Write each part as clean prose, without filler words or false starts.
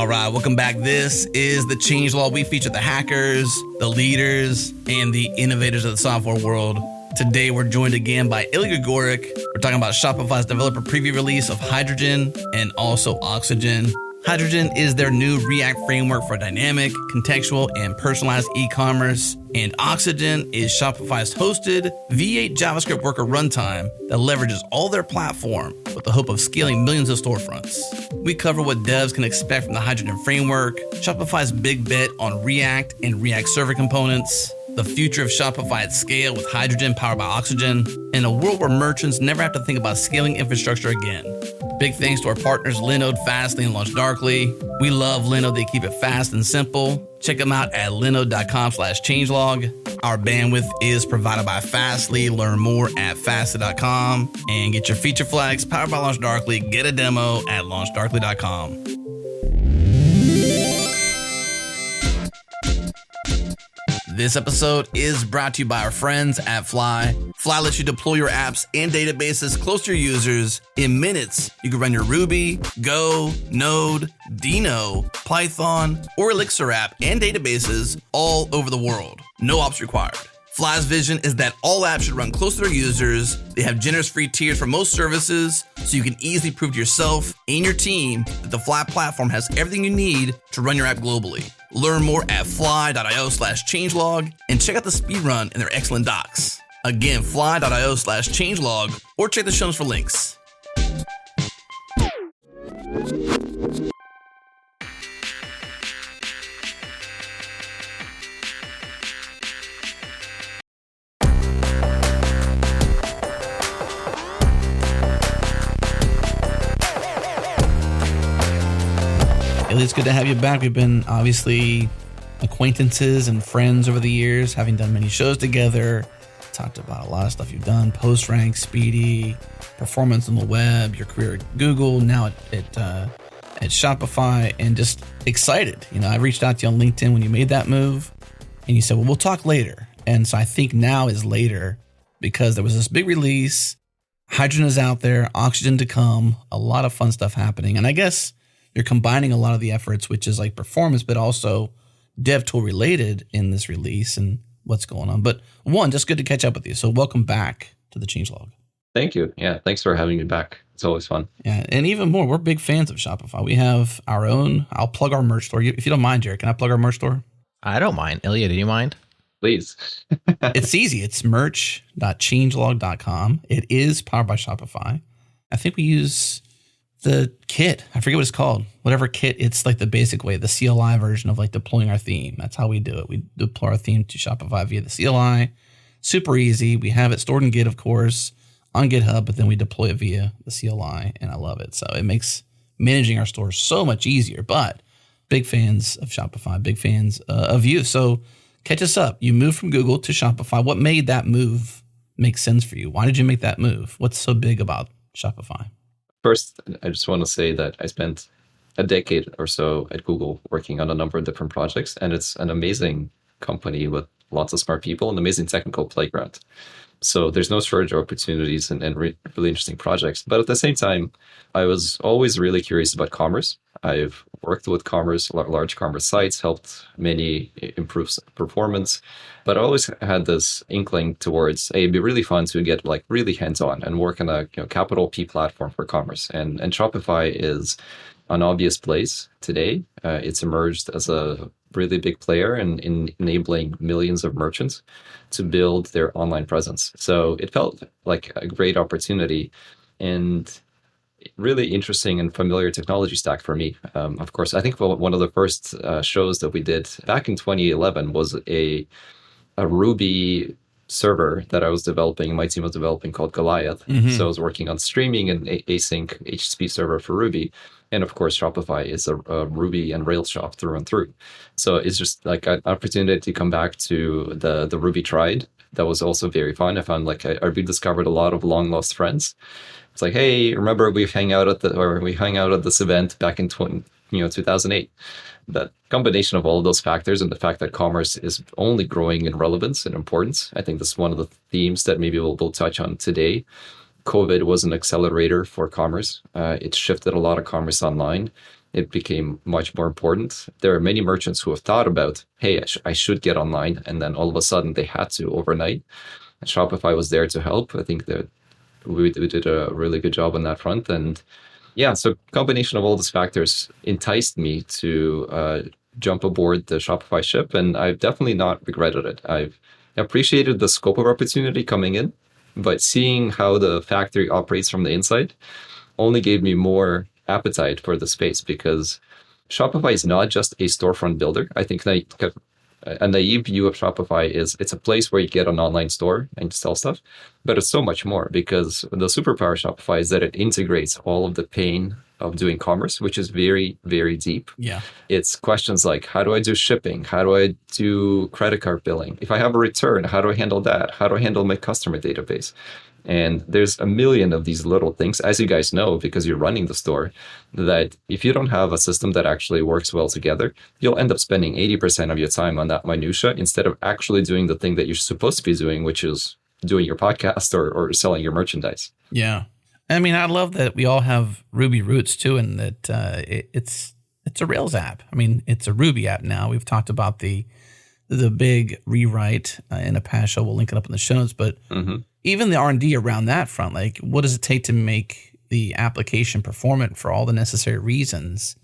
right, welcome back. This is the Changelog. We feature the hackers, the leaders, and the innovators of the software world. Today, we're joined again by Ilya Goric. We're talking about Shopify's developer preview release of Hydrogen and also Oxygen. Hydrogen is their new React framework for dynamic, contextual, and personalized e-commerce. And Oxygen is Shopify's hosted V8 JavaScript worker runtime that leverages all their platform with the hope of scaling millions of storefronts. We cover what devs can expect from the Hydrogen framework, Shopify's big bet on React and React server components, the future of Shopify at scale with Hydrogen powered by Oxygen, and a world where merchants never have to think about scaling infrastructure again. Big thanks to our partners Linode, Fastly, and LaunchDarkly. We love Linode. They keep it fast and simple. Check them out at linode.com/changelog. Our bandwidth is provided by Fastly. Learn more at fastly.com and get your feature flags powered by LaunchDarkly. Get a demo at launchdarkly.com. This episode is brought to you by our friends at Fly. Fly lets you deploy your apps and databases close to your users. In minutes, you can run your Ruby, Go, Node, Dino, Python, or Elixir app and databases all over the world. No ops required. Fly's vision is that all apps should run close to their users. They have generous free tiers for most services, so you can easily prove to yourself and your team that the Fly platform has everything you need to run your app globally. Learn more at fly.io/changelog and check out the speed run in their excellent docs. Again, fly.io/changelog or check the show notes for links. It's good to have you back. We've been obviously acquaintances and friends over the years, having done many shows together, talked about a lot of stuff you've done, PostRank, Speedy, performance on the web, your career at Google, now at Shopify, and just excited. You know, I reached out to you on LinkedIn when you made that move, and you said, well, we'll talk later. And so I think now is later because there was this big release, Hydrogen is out there, Oxygen to come, a lot of fun stuff happening. And I guess you're combining a lot of the efforts, which is like performance, but also dev tool related in this release and what's going on. But one, just good to catch up with you. So welcome back to the Changelog. Thank you. Yeah, thanks for having me back. It's always fun. Yeah, and even more, we're big fans of Shopify. We have our own, I'll plug our merch store. If you don't mind, Jared, can I plug our merch store? I don't mind. Ilya, do you mind? Please. It's easy. It's merch.changelog.com. It is powered by Shopify. I think we use the kit. I forget what it's called. Whatever kit, it's like the basic way, the CLI version of like deploying our theme. That's how we do it. We deploy our theme to Shopify via the CLI. Super easy. We have it stored in Git, of course, on GitHub, but then we deploy it via the CLI, and I love it. So it makes managing our store so much easier. But big fans of Shopify, big fans of you. So catch us up. You moved from Google to Shopify. What made that move make sense for you? Why did you make that move? What's so big about Shopify? First, I just want to say that I spent a decade or so at Google working on a number of different projects, and it's an amazing company with lots of smart people and amazing technical playground. So there's no shortage of opportunities and really interesting projects. But at the same time, I was always really curious about commerce. I've worked with commerce, large commerce sites, helped many improve performance, but I always had this inkling towards, hey, it'd be really fun to get like really hands-on and work on a capital P platform for commerce. And Shopify is an obvious place today. It's emerged as a really big player in enabling millions of merchants to build their online presence. So it felt like a great opportunity and really interesting and familiar technology stack for me. Of course, I think one of the first shows that we did back in 2011 was a Ruby server that I was developing, my team was developing, called Goliath. Mm-hmm. So I was working on streaming and async HTTP server for Ruby. And of course, Shopify is a Ruby and Rails shop through and through. So it's just like an opportunity to come back to the Ruby tried. That was also very fun. I found like I rediscovered a lot of long lost friends. It's like, hey, remember we hung out at this event back in 2008. That combination of all of those factors and the fact that commerce is only growing in relevance and importance, I think that's one of the themes that maybe we'll touch on today. COVID was an accelerator for commerce. It shifted a lot of commerce online. it became much more important. There are many merchants who have thought about, hey, I should get online. And then all of a sudden they had to overnight. And Shopify was there to help. I think that we did a really good job on that front. And yeah, so combination of all these factors enticed me to jump aboard the Shopify ship. And I've definitely not regretted it. I've appreciated the scope of opportunity coming in, but seeing how the factory operates from the inside only gave me more appetite for the space, because Shopify is not just a storefront builder. I think a naive view of Shopify is it's a place where you get an online store and sell stuff, but it's so much more, because the superpower of Shopify is that it integrates all of the pain of doing commerce, which is very, very deep. Yeah. It's questions like, how do I do shipping? How do I do credit card billing? If I have a return, how do I handle that? How do I handle my customer database? And there's a million of these little things, as you guys know, because you're running the store, that if you don't have a system that actually works well together, you'll end up spending 80% of your time on that minutia instead of actually doing the thing that you're supposed to be doing, which is doing your podcast or selling your merchandise. Yeah. I mean, I love that we all have Ruby roots too, and that it's a Rails app. I mean, it's a Ruby app now. We've talked about the big rewrite in a past show. We'll link it up in the show notes, but even the R&D around that front, like what does it take to make the application performant for all the necessary reasons?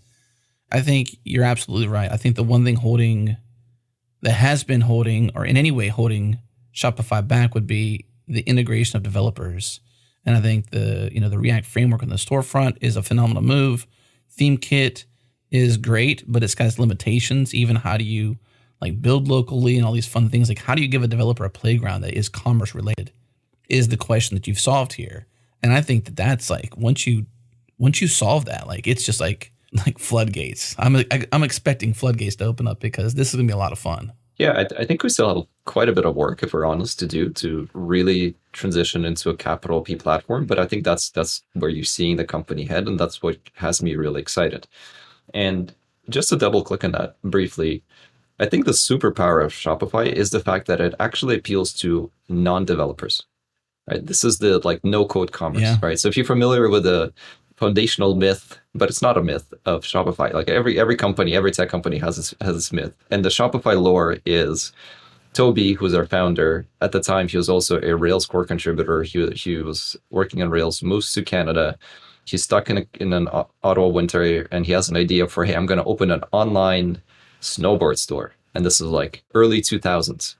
I think you're absolutely right. I think the one thing that has been holding, or in any way holding Shopify back, would be the integration of developers. And I think the React framework on the storefront is a phenomenal move. Theme Kit is great, but it's got its limitations. Even how do you like build locally and all these fun things? Like how do you give a developer a playground that is commerce related is the question that you've solved here. And I think that's like, once you solve that, like, it's just like floodgates. I'm expecting floodgates to open up, because this is gonna be a lot of fun. Yeah, I think we still have quite a bit of work, if we're honest, to do to really transition into a capital P platform. But I think that's where you're seeing the company head, and that's what has me really excited. And just to double click on that briefly, I think the superpower of Shopify is the fact that it actually appeals to non-developers, right? This is the like no-code commerce, right? So if you're familiar with the foundational myth, but it's not a myth, of Shopify, like every company, every tech company has this myth. And the Shopify lore is Toby, who's our founder. At the time, he was also a Rails core contributor. He was working on Rails, moves to Canada. He's stuck in an Ottawa winter, and he has an idea for, hey, I'm going to open an online snowboard store. And this is like early 2000s.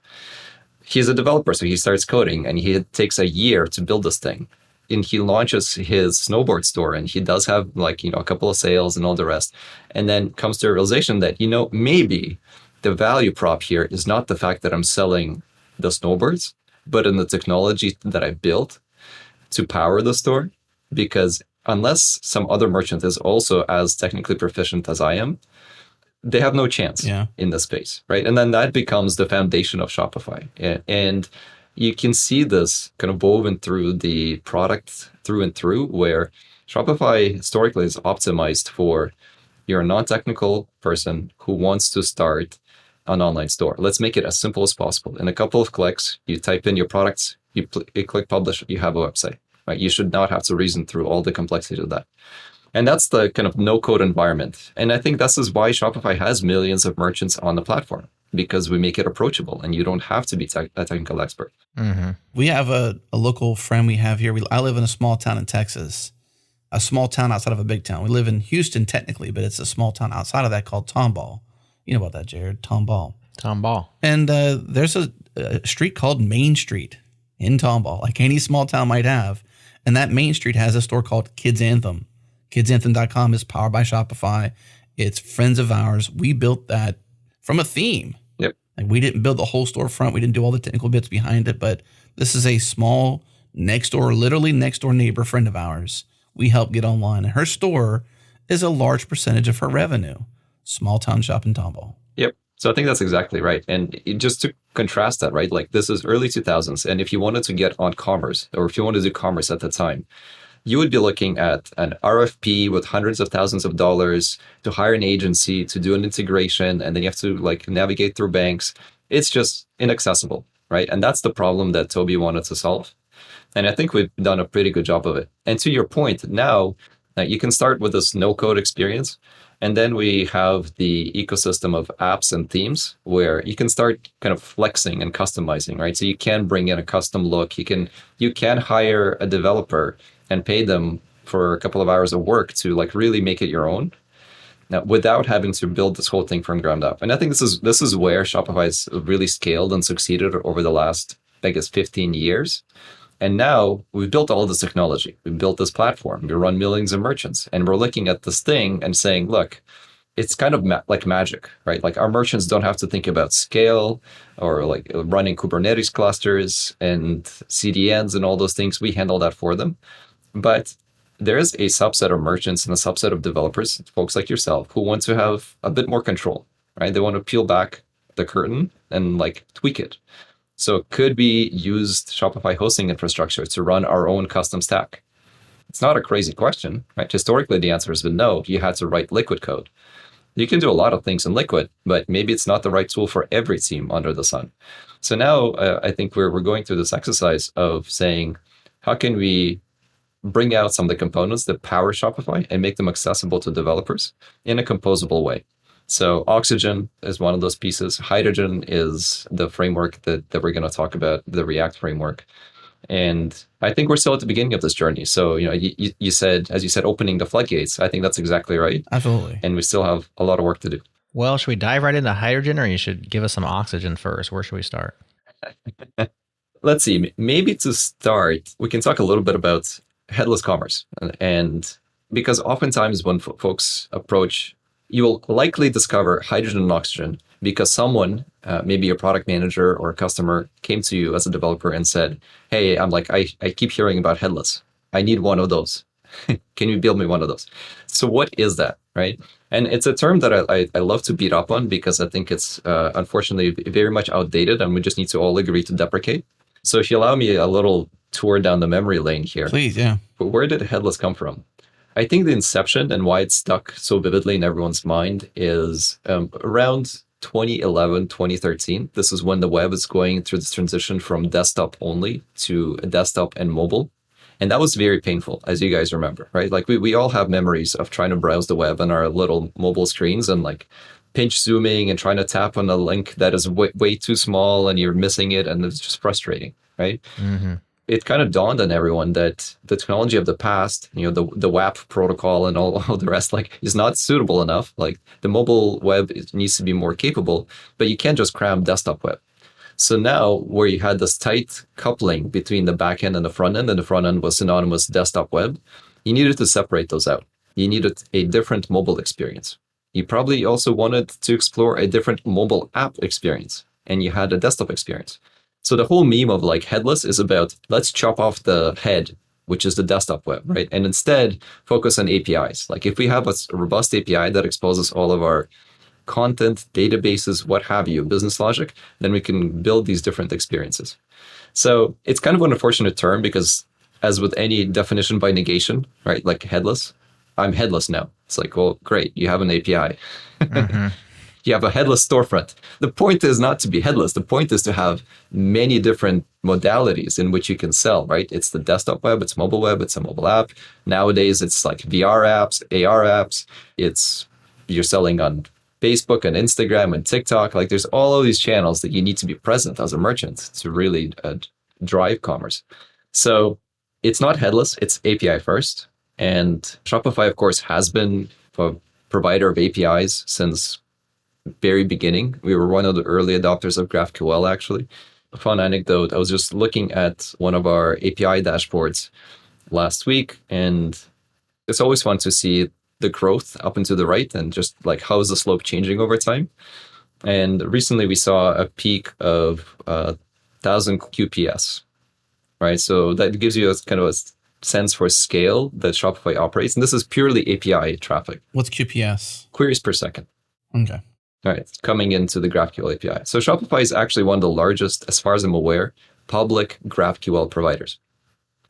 He's a developer, so he starts coding, and he takes a year to build this thing. And he launches his snowboard store, and he does have a couple of sales and all the rest. And then comes to a realization that, maybe the value prop here is not the fact that I'm selling the snowboards, but in the technology that I built to power the store. Because unless some other merchant is also as technically proficient as I am, they have no chance in this space, right? And then that becomes the foundation of Shopify. And you can see this kind of woven through the product through and through, where Shopify historically is optimized for you're a non-technical person who wants to start an online store. Let's make it as simple as possible. In a couple of clicks, you type in your products, you click publish, you have a website, right? You should not have to reason through all the complexity of that. And that's the kind of no-code environment. And I think this is why Shopify has millions of merchants on the platform, because we make it approachable and you don't have to be a technical expert. Mm-hmm. We have a local friend we have here. I live in a small town in Texas, a small town outside of a big town. We live in Houston technically, but it's a small town outside of that called Tomball. You know about that, Jared? Tomball. Tomball. And there's a street called Main Street in Tomball, like any small town might have. And that Main Street has a store called Kids Anthem. KidsAnthem.com is powered by Shopify. It's friends of ours. We built that from a theme. Yep. Like, we didn't build the whole storefront. We didn't do all the technical bits behind it, but this is a small literally next door neighbor friend of ours. We helped get online, and her store is a large percentage of her revenue. Small town shop in Tomball. Yep. So I think that's exactly right. And just to contrast that, right? Like, this is early 2000s. And if you wanted to get on commerce, or if you wanted to do commerce at the time, you would be looking at an RFP with hundreds of thousands of dollars to hire an agency to do an integration, and then you have to navigate through banks. It's just inaccessible, right? And that's the problem that Toby wanted to solve. And I think we've done a pretty good job of it. And to your point, now you can start with this no-code experience, And then we have the ecosystem of apps and themes where you can start kind of flexing and customizing, right? So you can bring in a custom look. You can hire a developer and pay them for a couple of hours of work to like really make it your own. Now, without having to build this whole thing from ground up. And I think this is where Shopify has really scaled and succeeded over the last, I guess, 15 years. And now we've built all this technology. We've built this platform. We run millions of merchants. And we're looking at this thing and saying, look, it's kind of like magic, right? Like our merchants don't have to think about scale or like running Kubernetes clusters and CDNs and all those things. We handle that for them. But there is a subset of merchants and a subset of developers, folks like yourself, who want to have a bit more control, right? They want to peel back the curtain and like tweak it. So could we use Shopify hosting infrastructure to run our own custom stack? It's not a crazy question, right? Historically, the answer has been no. You had to write Liquid code. You can do a lot of things in Liquid, but maybe it's not the right tool for every team under the sun. So now I think we're going through this exercise of saying, how can we bring out some of the components that power Shopify and make them accessible to developers in a composable way. So Oxygen is one of those pieces. Hydrogen is the framework that we're going to talk about, the React framework. And I think we're still at the beginning of this journey. So, you said, as you said, opening the floodgates. I think that's exactly right. Absolutely. And we still have a lot of work to do. Well, should we dive right into hydrogen, or you should give us some oxygen first? Where should we start? Let's see. Maybe to start, we can talk a little bit about headless commerce. And because oftentimes when folks approach, you will likely discover hydrogen and oxygen because someone, maybe a product manager or a customer, came to you as a developer and said, hey, I keep hearing about headless. I need one of those. Can you build me one of those? So what is that, right? And it's a term that I love to beat up on because I think it's unfortunately very much outdated and we just need to all agree to deprecate. So if you allow me a little tour down the memory lane here. Please, yeah. But where did headless come from? I think the inception and why it's stuck so vividly in everyone's mind is around 2011, 2013. This is when the web is going through this transition from desktop only to desktop and mobile. And that was very painful, as you guys remember, right? Like we all have memories of trying to browse the web on our little mobile screens and like pinch zooming and trying to tap on a link that is way too small and you're missing it and it's just frustrating, right? Mm-hmm. It kind of dawned on everyone that the technology of the past, the WAP protocol and all the rest, like is not suitable enough. Like the mobile web needs to be more capable, but you can't just cram desktop web. So now where you had this tight coupling between the back end and the front end was synonymous desktop web, you needed to separate those out. You needed a different mobile experience. You probably also wanted to explore a different mobile app experience, and you had a desktop experience. So the whole meme of like headless is about let's chop off the head, which is the desktop web, right? And instead focus on APIs. Like if we have a robust API that exposes all of our content, databases, what have you, business logic, then we can build these different experiences. So it's kind of an unfortunate term because as with any definition by negation, right? Like headless, I'm headless now. It's like, well, great, you have an API. Mm-hmm. You have a headless storefront. The point is not to be headless. The point is to have many different modalities in which you can sell, right? It's the desktop web, it's mobile web, it's a mobile app. Nowadays, it's like VR apps, AR apps. You're selling on Facebook and Instagram and TikTok. Like there's all of these channels that you need to be present as a merchant to really drive commerce. So it's not headless, it's API first. And Shopify, of course, has been a provider of APIs since very beginning. We were one of the early adopters of GraphQL, actually. A fun anecdote, I was just looking at one of our API dashboards last week, and it's always fun to see the growth up and to the right and just like how is the slope changing over time. And recently we saw a peak of 1,000 QPS, right? So that gives you a kind of a sense for scale that Shopify operates. And this is purely API traffic. What's QPS? Queries per second. Okay. All right, coming into the GraphQL API. So Shopify is actually one of the largest, as far as I'm aware, public GraphQL providers.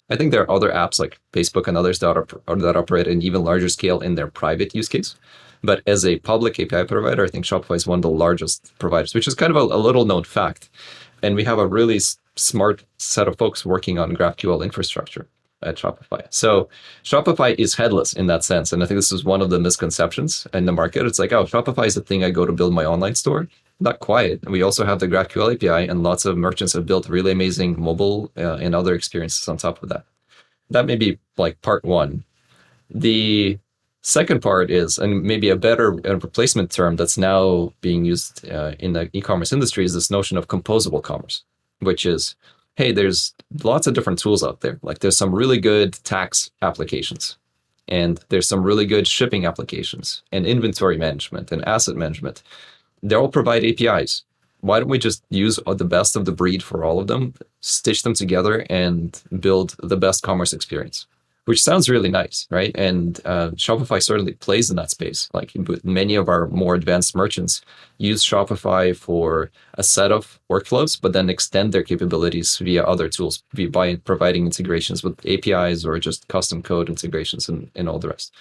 I think there are other apps like Facebook and others that operate at an even larger scale in their private use case. But as a public API provider, I think Shopify is one of the largest providers, which is kind of a little known fact. And we have a really smart set of folks working on GraphQL infrastructure. at Shopify. So Shopify is headless in that sense. And I think this is one of the misconceptions in the market. It's like, oh, Shopify is the thing I go to build my online store. Not quite. We also have the GraphQL API, and lots of merchants have built really amazing mobile and other experiences on top of that. That may be like part one. The second part is, and maybe a better replacement term that's now being used in the e-commerce industry, is this notion of composable commerce, which is, hey, there's lots of different tools out there. Like there's some really good tax applications, and there's some really good shipping applications, and inventory management and asset management. They all provide APIs. Why don't we just use the best of the breed for all of them, stitch them together, and build the best commerce experience? Which sounds really nice, right? And Shopify certainly plays in that space. Like many of our more advanced merchants use Shopify for a set of workflows, but then extend their capabilities via other tools, by providing integrations with APIs or just custom code integrations and all the rest.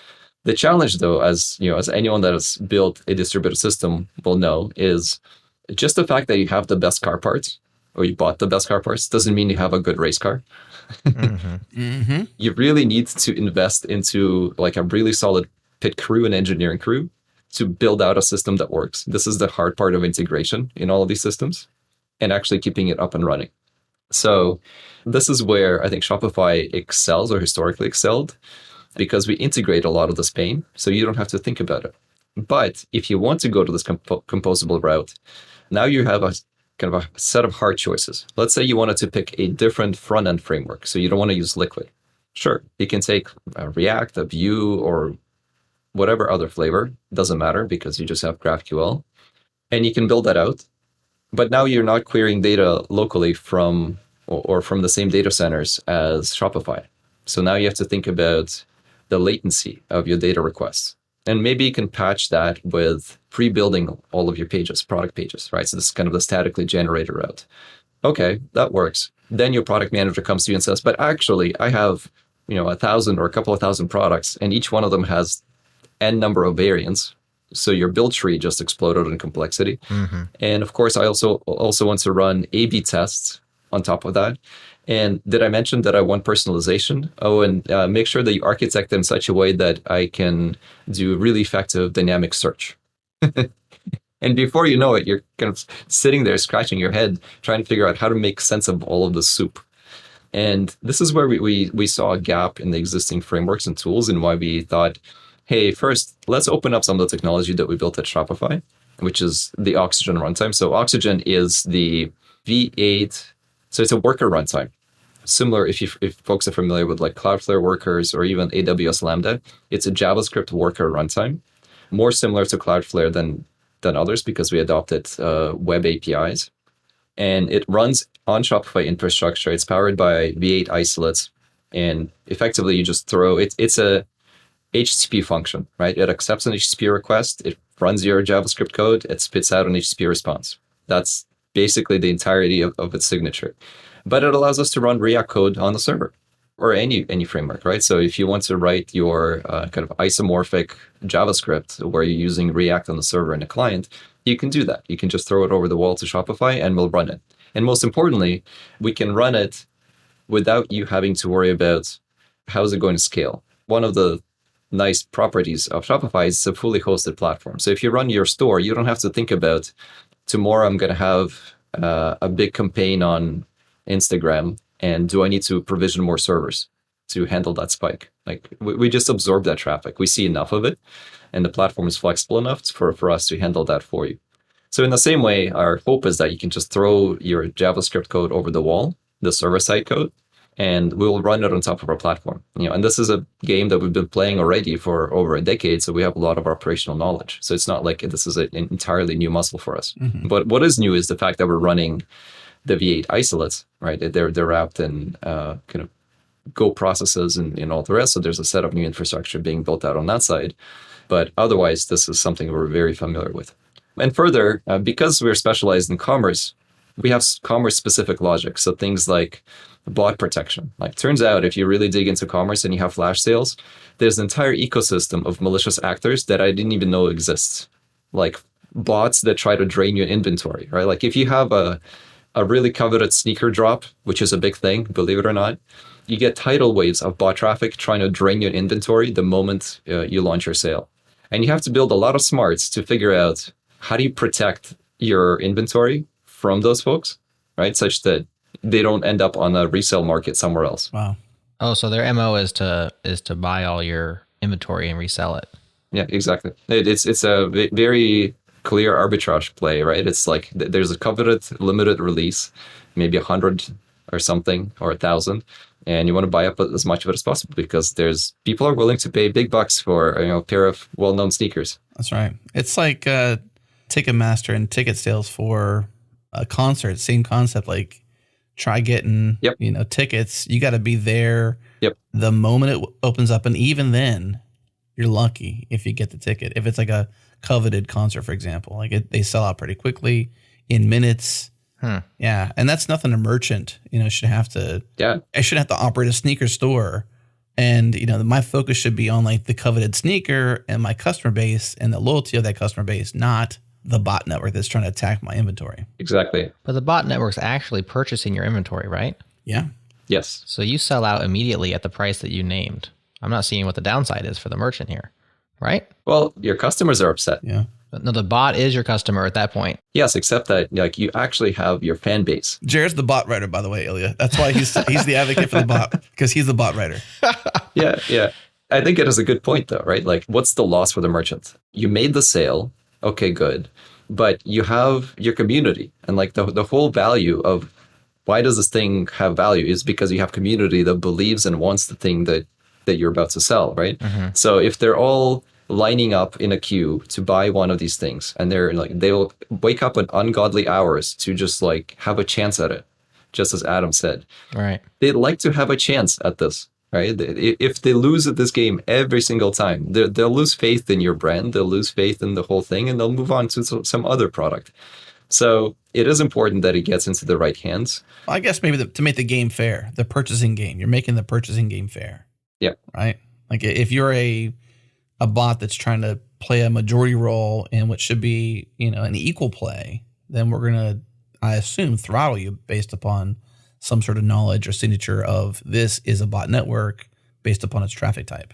The challenge, though, as anyone that has built a distributed system will know, is just the fact that you have the best car parts, or you bought the best car parts, doesn't mean you have a good race car. You really need to invest into like a really solid pit crew and engineering crew to build out a system that works. This is the hard part of integration in all of these systems, and actually keeping it up and running. So this is where I think Shopify excels, or historically excelled, because we integrate a lot of this pain, so you don't have to think about it. But if you want to go to this composable route, now you have a kind of a set of hard choices. Let's say you wanted to pick a different front-end framework, so you don't want to use Liquid. Sure, you can take a React, a Vue, or whatever other flavor. Doesn't matter, because you just have GraphQL, and you can build that out. But now you're not querying data locally from or from the same data centers as Shopify. So now you have to think about the latency of your data requests. And maybe you can patch that with pre-building all of your pages, product pages, right? So this is kind of the statically generated route. Okay, that works. Then your product manager comes to you and says, but actually I have, 1,000 or a couple of thousand products, and each one of them has N number of variants. So your build tree just exploded in complexity. And of course, I also want to run A/B tests on top of that. And did I mention that I want personalization? Oh, and make sure that you architect them in such a way that I can do really effective dynamic search. And before you know it, you're kind of sitting there scratching your head, trying to figure out how to make sense of all of the soup. And this is where we saw a gap in the existing frameworks and tools, and why we thought, hey, first, let's open up some of the technology that we built at Shopify, which is the Oxygen runtime. So Oxygen is the V8. So it's a worker runtime. Similar, if folks are familiar with like Cloudflare workers or even AWS Lambda, it's a JavaScript worker runtime. More similar to Cloudflare than others, because we adopted web APIs. And it runs on Shopify infrastructure. It's powered by V8 isolates. And effectively, you just throw it. It's a HTTP function, right? It accepts an HTTP request. It runs your JavaScript code. It spits out an HTTP response. That's basically the entirety of its signature. But it allows us to run React code on the server, or any framework, right? So if you want to write your kind of isomorphic JavaScript where you're using React on the server and a client, you can do that. You can just throw it over the wall to Shopify and we'll run it. And most importantly, we can run it without you having to worry about how is it going to scale. One of the nice properties of Shopify is it's a fully hosted platform. So if you run your store, you don't have to think about, tomorrow I'm going to have a big campaign on Instagram, and do I need to provision more servers to handle that spike? Like we just absorb that traffic. We see enough of it, and the platform is flexible enough for us to handle that for you. So in the same way, our hope is that you can just throw your JavaScript code over the wall, the server-side code, and we'll run it on top of our platform. And this is a game that we've been playing already for over a decade, so we have a lot of operational knowledge. So it's not like this is an entirely new muscle for us. But what is new is the fact that we're running the V8 isolates, right? They're wrapped in kind of Go processes and all the rest. So there's a set of new infrastructure being built out on that side. But otherwise, this is something we're very familiar with. And further, because we're specialized in commerce, we have commerce-specific logic. So things like bot protection. Like, turns out if you really dig into commerce and you have flash sales, there's an entire ecosystem of malicious actors that I didn't even know exists. Like bots that try to drain your inventory, right? Like if you have a really coveted sneaker drop, which is a big thing, believe it or not, you get tidal waves of bot traffic trying to drain your inventory the moment you launch your sale. And you have to build a lot of smarts to figure out how do you protect your inventory from those folks, right? Such that they don't end up on a resale market somewhere else. Wow. Oh, so their MO is to buy all your inventory and resell it. Yeah, exactly. It's a very clear arbitrage play, right? It's like there's a coveted limited release, maybe 100 or something, or 1,000, and you want to buy up as much of it as possible because there's people are willing to pay big bucks for a pair of well-known sneakers. That's right. It's like Ticketmaster and ticket sales for a concert. Same concept. Like try getting tickets. You got to be there the moment it opens up, and even then, you're lucky if you get the ticket. If it's like a coveted concert, for example, like they sell out pretty quickly in minutes. Yeah, and that's nothing a merchant should have to. Yeah, I shouldn't have to operate a sneaker store, and my focus should be on like the coveted sneaker and my customer base and the loyalty of that customer base, not the bot network that's trying to attack my inventory. Exactly. But the bot network's actually purchasing your inventory, right? Yeah. Yes. So you sell out immediately at the price that you named. I'm not seeing what the downside is for the merchant here, right? Well, your customers are upset. Yeah. No, the bot is your customer at that point. Yes, except that like you actually have your fan base. Jared's the bot writer, by the way, Ilya. That's why he's the advocate for the bot, because he's the bot writer. Yeah. I think it is a good point though, right? Like what's the loss for the merchant? You made the sale. Okay, good. But you have your community, and like the whole value of why does this thing have value is because you have community that believes and wants the thing that you're about to sell, right? Mm-hmm. So if they're all lining up in a queue to buy one of these things, and they will wake up at ungodly hours to just like have a chance at it, just as Adam said. Right. They'd like to have a chance at this, right? If they lose at this game every single time, they'll lose faith in your brand, they'll lose faith in the whole thing, and they'll move on to some other product. So it is important that it gets into the right hands. Well, I guess maybe to make the game fair, the purchasing game, you're making the purchasing game fair. Yeah. Right? Like if you're a bot that's trying to play a majority role in what should be, an equal play, then we're going to, I assume, throttle you based upon some sort of knowledge or signature of this is a bot network based upon its traffic type.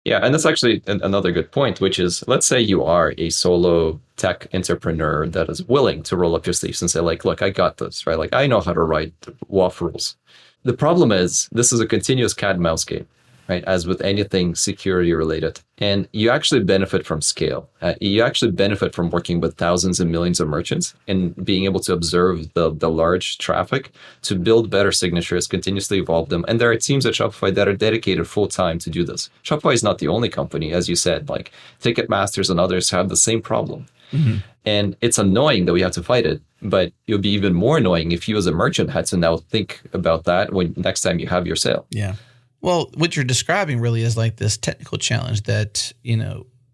Yeah, and that's actually another good point, which is, let's say you are a solo tech entrepreneur that is willing to roll up your sleeves and say, like, look, I got this, right? Like, I know how to write WAF rules. The problem is, this is a continuous cat and mouse game, right? As with anything security related. And you actually benefit from scale. You actually benefit from working with thousands and millions of merchants and being able to observe the large traffic to build better signatures, continuously evolve them. And there are teams at Shopify that are dedicated full time to do this. Shopify is not the only company, as you said, like Ticketmasters and others have the same problem. Mm-hmm. And it's annoying that we have to fight it, but it would be even more annoying if you as a merchant had to now think about that when next time you have your sale. Yeah. Well, what you're describing really is like this technical challenge that,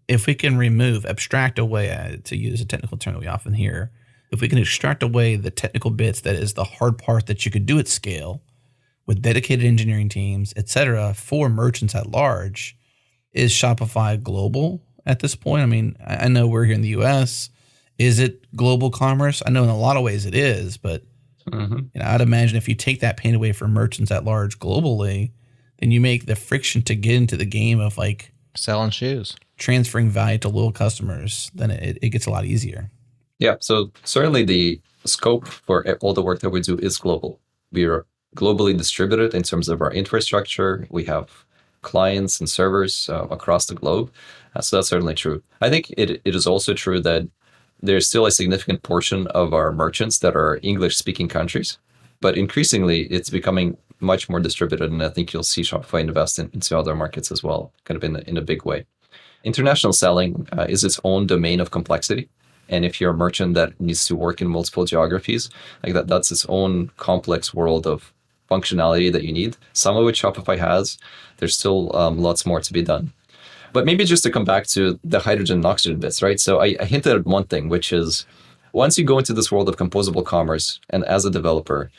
if we can abstract away, to use a technical term that we often hear, if we can extract away the technical bits that is the hard part that you could do at scale with dedicated engineering teams, et cetera, for merchants at large, is Shopify global at this point? I mean, I know we're here in the US. Is it global commerce? I know in a lot of ways it is, but I'd imagine if you take that pain away from merchants at large globally, then you make the friction to get into the game of like selling shoes, transferring value to loyal customers, then it gets a lot easier. Yeah. So certainly the scope for all the work that we do is global. We are globally distributed in terms of our infrastructure. We have clients and servers across the globe. So that's certainly true. I think it is also true that there's still a significant portion of our merchants that are English-speaking countries, but increasingly it's becoming much more distributed, and I think you'll see Shopify invest into other markets as well, kind of in a big way. International selling is its own domain of complexity, and if you're a merchant that needs to work in multiple geographies, like that's its own complex world of functionality that you need. Some of which Shopify has. There's still lots more to be done. But maybe just to come back to the hydrogen and oxygen bits, right? So I hinted at one thing, which is once you go into this world of composable commerce, and as a developer,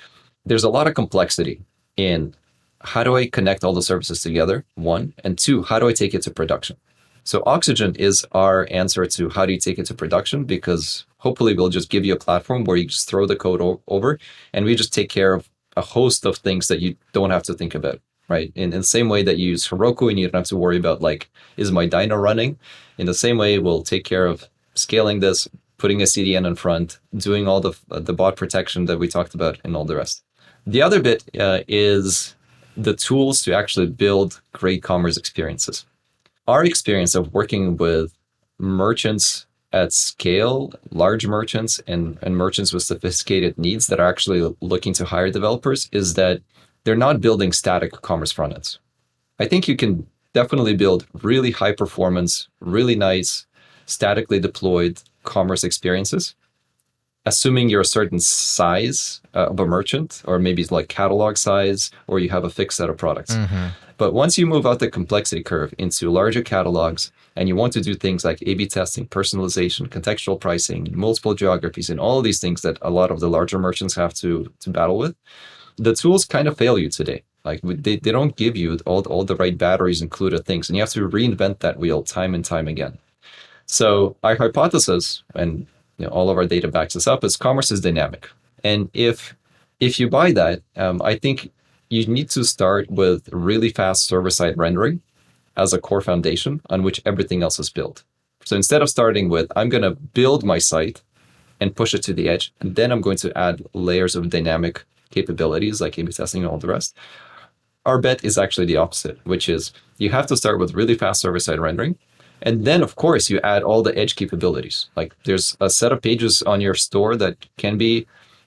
there's a lot of complexity in how do I connect all the services together, one, and two, how do I take it to production? So Oxygen is our answer to how do you take it to production, because hopefully we'll just give you a platform where you just throw the code over and we just take care of a host of things that you don't have to think about, right? In the same way that you use Heroku and you don't have to worry about like, is my dyno running? In the same way, we'll take care of scaling this, putting a CDN in front, doing all the bot protection that we talked about and all the rest. The other bit is the tools to actually build great commerce experiences. Our experience of working with merchants at scale, large merchants and merchants with sophisticated needs that are actually looking to hire developers is that they're not building static commerce front ends. I think you can definitely build really high performance, really nice, statically deployed commerce experiences, assuming you're a certain size of a merchant, or maybe it's like catalog size, or you have a fixed set of products. Mm-hmm. But once you move out the complexity curve into larger catalogs, and you want to do things like A/B testing, personalization, contextual pricing, multiple geographies, and all of these things that a lot of the larger merchants have to battle with, the tools kind of fail you today. Like they don't give you all the right batteries included things, and you have to reinvent that wheel time and time again. So our hypothesis, and all of our data backs us up, is commerce is dynamic. And if you buy that, I think you need to start with really fast server-side rendering as a core foundation on which everything else is built. So instead of starting with, I'm going to build my site and push it to the edge, and then I'm going to add layers of dynamic capabilities like A/B testing and all the rest, our bet is actually the opposite, which is you have to start with really fast server-side rendering. And then, of course, you add all the edge capabilities. Like there's a set of pages on your store that can be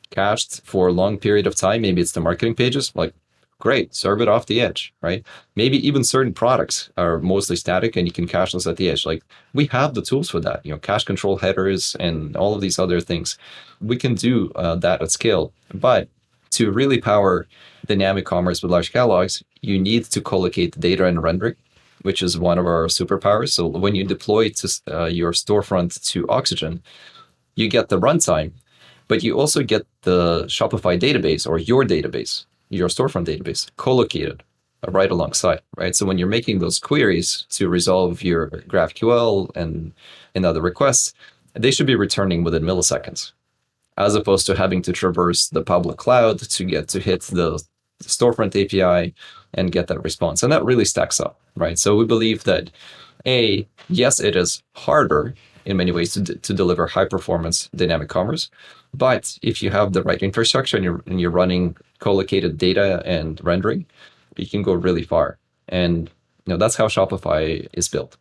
cached for a long period of time. Maybe it's the marketing pages. Like, great, serve it off the edge, right? Maybe even certain products are mostly static and you can cache those at the edge. Like we have the tools for that, cache control headers and all of these other things. We can do that at scale. But to really power dynamic commerce with large catalogs, you need to collocate data and rendering, which is one of our superpowers. So when you deploy to your storefront to Oxygen, you get the runtime, but you also get the Shopify database or your database, your storefront database, collocated right alongside, right? So when you're making those queries to resolve your GraphQL and other requests, they should be returning within milliseconds, as opposed to having to traverse the public cloud to hit the storefront API and get that response. And that really stacks up, right? So we believe that yes, it is harder in many ways to deliver high performance dynamic commerce, but if you have the right infrastructure and you're running collocated data and rendering, you can go really far. And that's how Shopify is built.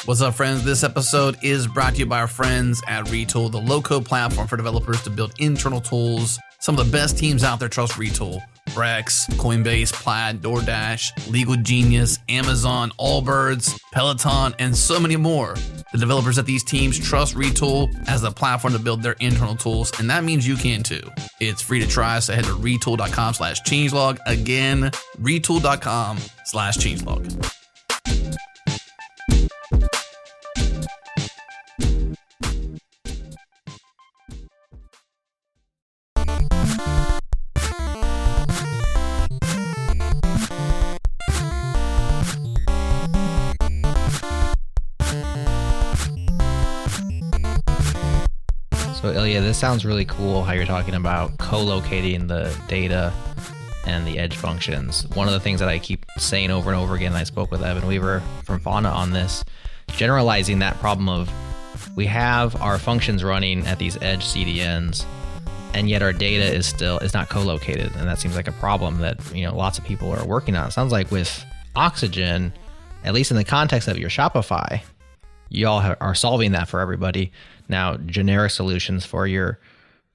What's up, friends? This episode is brought to you by our friends at Retool, the low-code platform for developers to build internal tools. Some of the best teams out there trust Retool. Brex, Coinbase, Plaid, DoorDash, Legal Genius, Amazon, Allbirds, Peloton, and so many more. The developers at these teams trust Retool as a platform to build their internal tools, and that means you can too. It's free to try, so head to retool.com/changelog. Again, retool.com/changelog. So Ilya, this sounds really cool how you're talking about co-locating the data and the edge functions. One of the things that I keep saying over and over again, and I spoke with Evan Weaver from Fauna on this, generalizing that problem of we have our functions running at these edge CDNs, and yet our data is not co-located, and that seems like a problem that lots of people are working on. It sounds like with Oxygen, at least in the context of your Shopify, you all are solving that for everybody. Now, generic solutions for your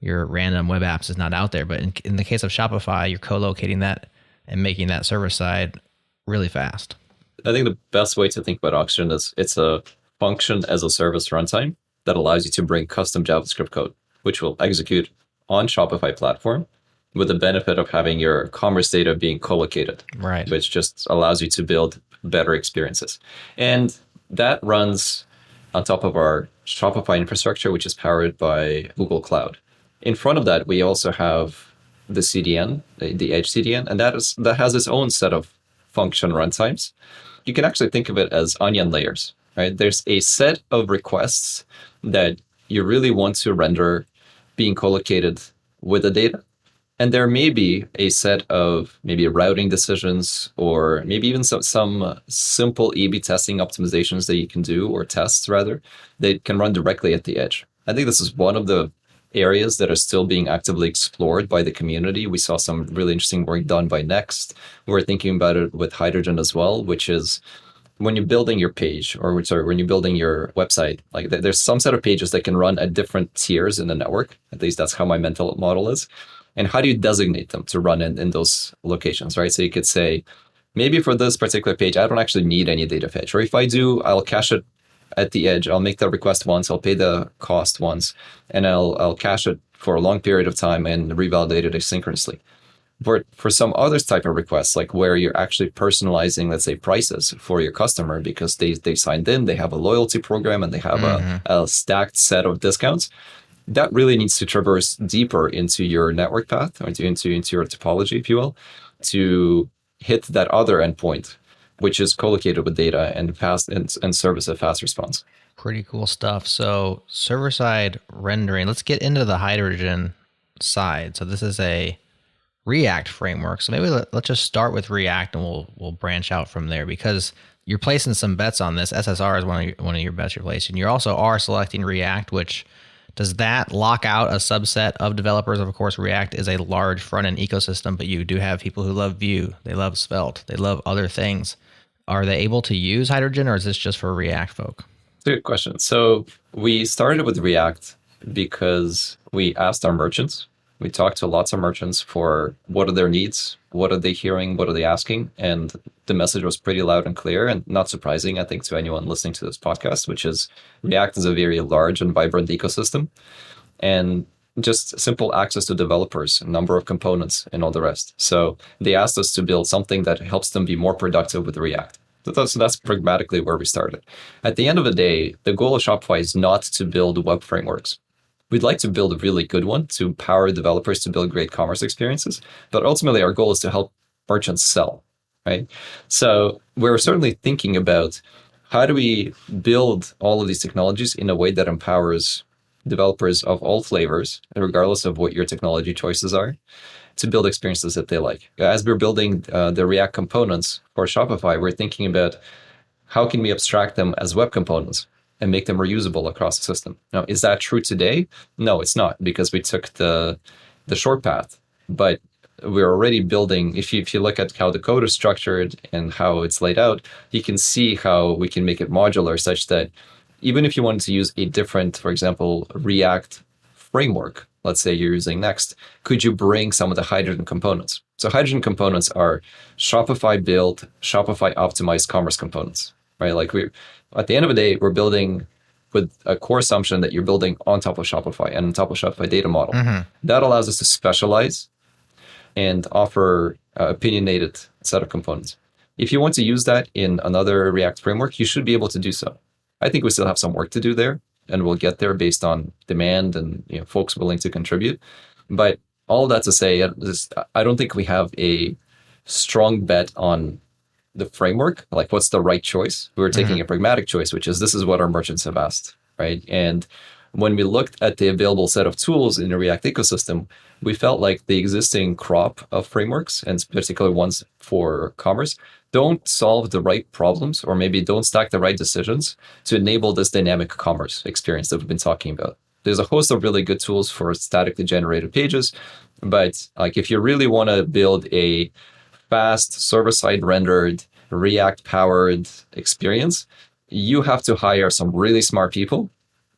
random web apps is not out there, but in the case of Shopify, you're co-locating that and making that server side really fast. I think the best way to think about Oxygen is it's a function as a service runtime that allows you to bring custom JavaScript code, which will execute on Shopify platform with the benefit of having your commerce data being co-located, right? Which just allows you to build better experiences. And that runs on top of our Shopify infrastructure, which is powered by Google Cloud. In front of that, we also have the CDN, the Edge CDN, and that has its own set of function runtimes, you can actually think of it as onion layers, right? There's a set of requests that you really want to render being collocated with the data. And there may be a set of maybe routing decisions or maybe even some simple A/B testing optimizations that you can do, or tests rather, that can run directly at the edge. I think this is one of the areas that are still being actively explored by the community. We saw some really interesting work done by Next. We're thinking about it with Hydrogen as well, which is when you're building your page, or sorry, when you're building your website, like there's some set of pages that can run at different tiers in the network. At least that's how my mental model is. And how do you designate them to run in those locations, right? So you could say, maybe for this particular page, I don't actually need any data fetch. Or if I do, I'll cache it at the edge. I'll make the request once, I'll pay the cost once, and I'll cache it for a long period of time and revalidate it asynchronously. For some other type of requests, like where you're actually personalizing, let's say, prices for your customer because they signed in, they have a loyalty program, and they have a stacked set of discounts, that really needs to traverse deeper into your network path, or into your topology, if you will, to hit that other endpoint, which is collocated with data and fast and service a fast response. Pretty cool stuff. So server-side rendering, let's get into the Hydrogen side. So this is a React framework. So maybe let's just start with React, and we'll branch out from there, because you're placing some bets on this. SSR is one of your bets you're placing. You also are selecting React, which does that lock out a subset of developers? Of course, React is a large front-end ecosystem, but you do have people who love Vue, they love Svelte, they love other things. Are they able to use Hydrogen, or is this just for React folk? It's a good question. So we started with React because we asked our merchants. We talked to lots of merchants for what are their needs, what are they hearing, what are they asking, and the message was pretty loud and clear, and not surprising, I think, to anyone listening to this podcast, which is React is a very large and vibrant ecosystem, and just simple access to developers, number of components, and all the rest. So they asked us to build something that helps them be more productive with React. So that's pragmatically where we started. At the end of the day, the goal of Shopify is not to build web frameworks. We'd like to build a really good one to empower developers to build great commerce experiences, but ultimately our goal is to help merchants sell, right? So we're certainly thinking about how do we build all of these technologies in a way that empowers developers of all flavors, regardless of what your technology choices are, to build experiences that they like. As we're building the React components for Shopify, we're thinking about how can we abstract them as web components and make them reusable across the system. Now, is that true today? No, it's not, because we took the short path. But we're already building, if you look at how the code is structured and how it's laid out, you can see how we can make it modular such that even if you wanted to use a different, for example, React framework, let's say you're using Next, could you bring some of the Hydrogen components? So Hydrogen components are Shopify built, Shopify optimized commerce components, right? Like at the end of the day, we're building with a core assumption that you're building on top of Shopify and on top of Shopify data model. That allows us to specialize and offer opinionated set of components. If you want to use that in another React framework, you should be able to do so. I think we still have some work to do there, and we'll get there based on demand and folks willing to contribute. But all that to say, I don't think we have a strong bet on the framework, like what's the right choice. We're taking a pragmatic choice, which is this is what our merchants have asked, right? And when we looked at the available set of tools in the React ecosystem, we felt like the existing crop of frameworks, and particularly ones for commerce, don't solve the right problems, or maybe don't stack the right decisions to enable this dynamic commerce experience that we've been talking about. There's a host of really good tools for statically generated pages, but like if you really want to build a fast server-side rendered React-powered experience, you have to hire some really smart people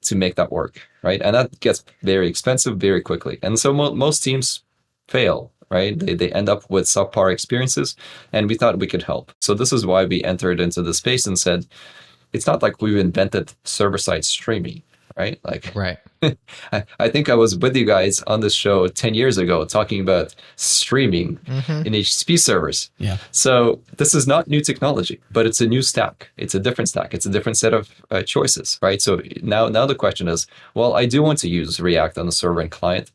to make that work, right? And that gets very expensive very quickly. And so most teams fail, right? They end up with subpar experiences, and we thought we could help. So this is why we entered into the space and said, it's not like we've invented server-side streaming, right? Like, right. I think I was with you guys on this show 10 years ago talking about streaming in HTTP servers. Yeah. So this is not new technology, but it's a new stack. It's a different stack. It's a different set of choices, right? So now the question is, well, I do want to use React on the server and client.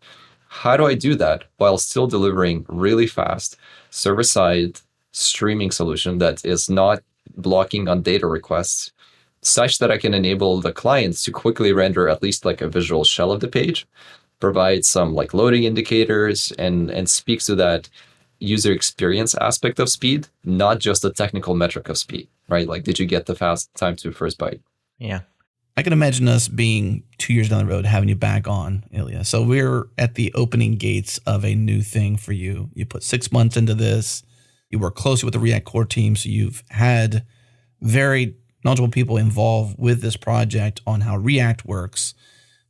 How do I do that while still delivering really fast server-side streaming solution that is not blocking on data requests, such that I can enable the clients to quickly render at least like a visual shell of the page, provide some like loading indicators, and speaks to that user experience aspect of speed, not just the technical metric of speed, right? Like, did you get the fast time to first byte? Yeah. I can imagine us being 2 years down the road, having you back on, Ilya. So we're at the opening gates of a new thing for you. You put 6 months into this. You work closely with the React core team. So you've had very knowledgeable people involved with this project on how React works.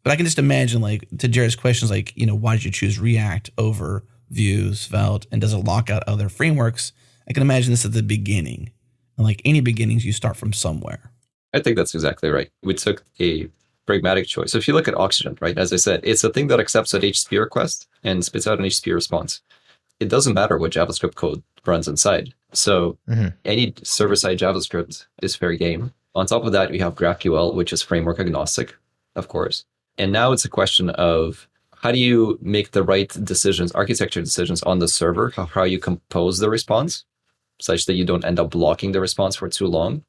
But I can just imagine, like, to Jared's questions, like, why did you choose React over Vue, Svelte, and does it lock out other frameworks? I can imagine this at the beginning. And like any beginnings, you start from somewhere. I think that's exactly right. We took a pragmatic choice. So if you look at Oxygen, right, as I said, it's a thing that accepts an HTTP request and spits out an HTTP response. It doesn't matter what JavaScript code runs inside. So any server-side JavaScript is fair game. On top of that, we have GraphQL, which is framework agnostic, of course. And now it's a question of how do you make the right decisions, architecture decisions on the server, how you compose the response such that you don't end up blocking the response for too long,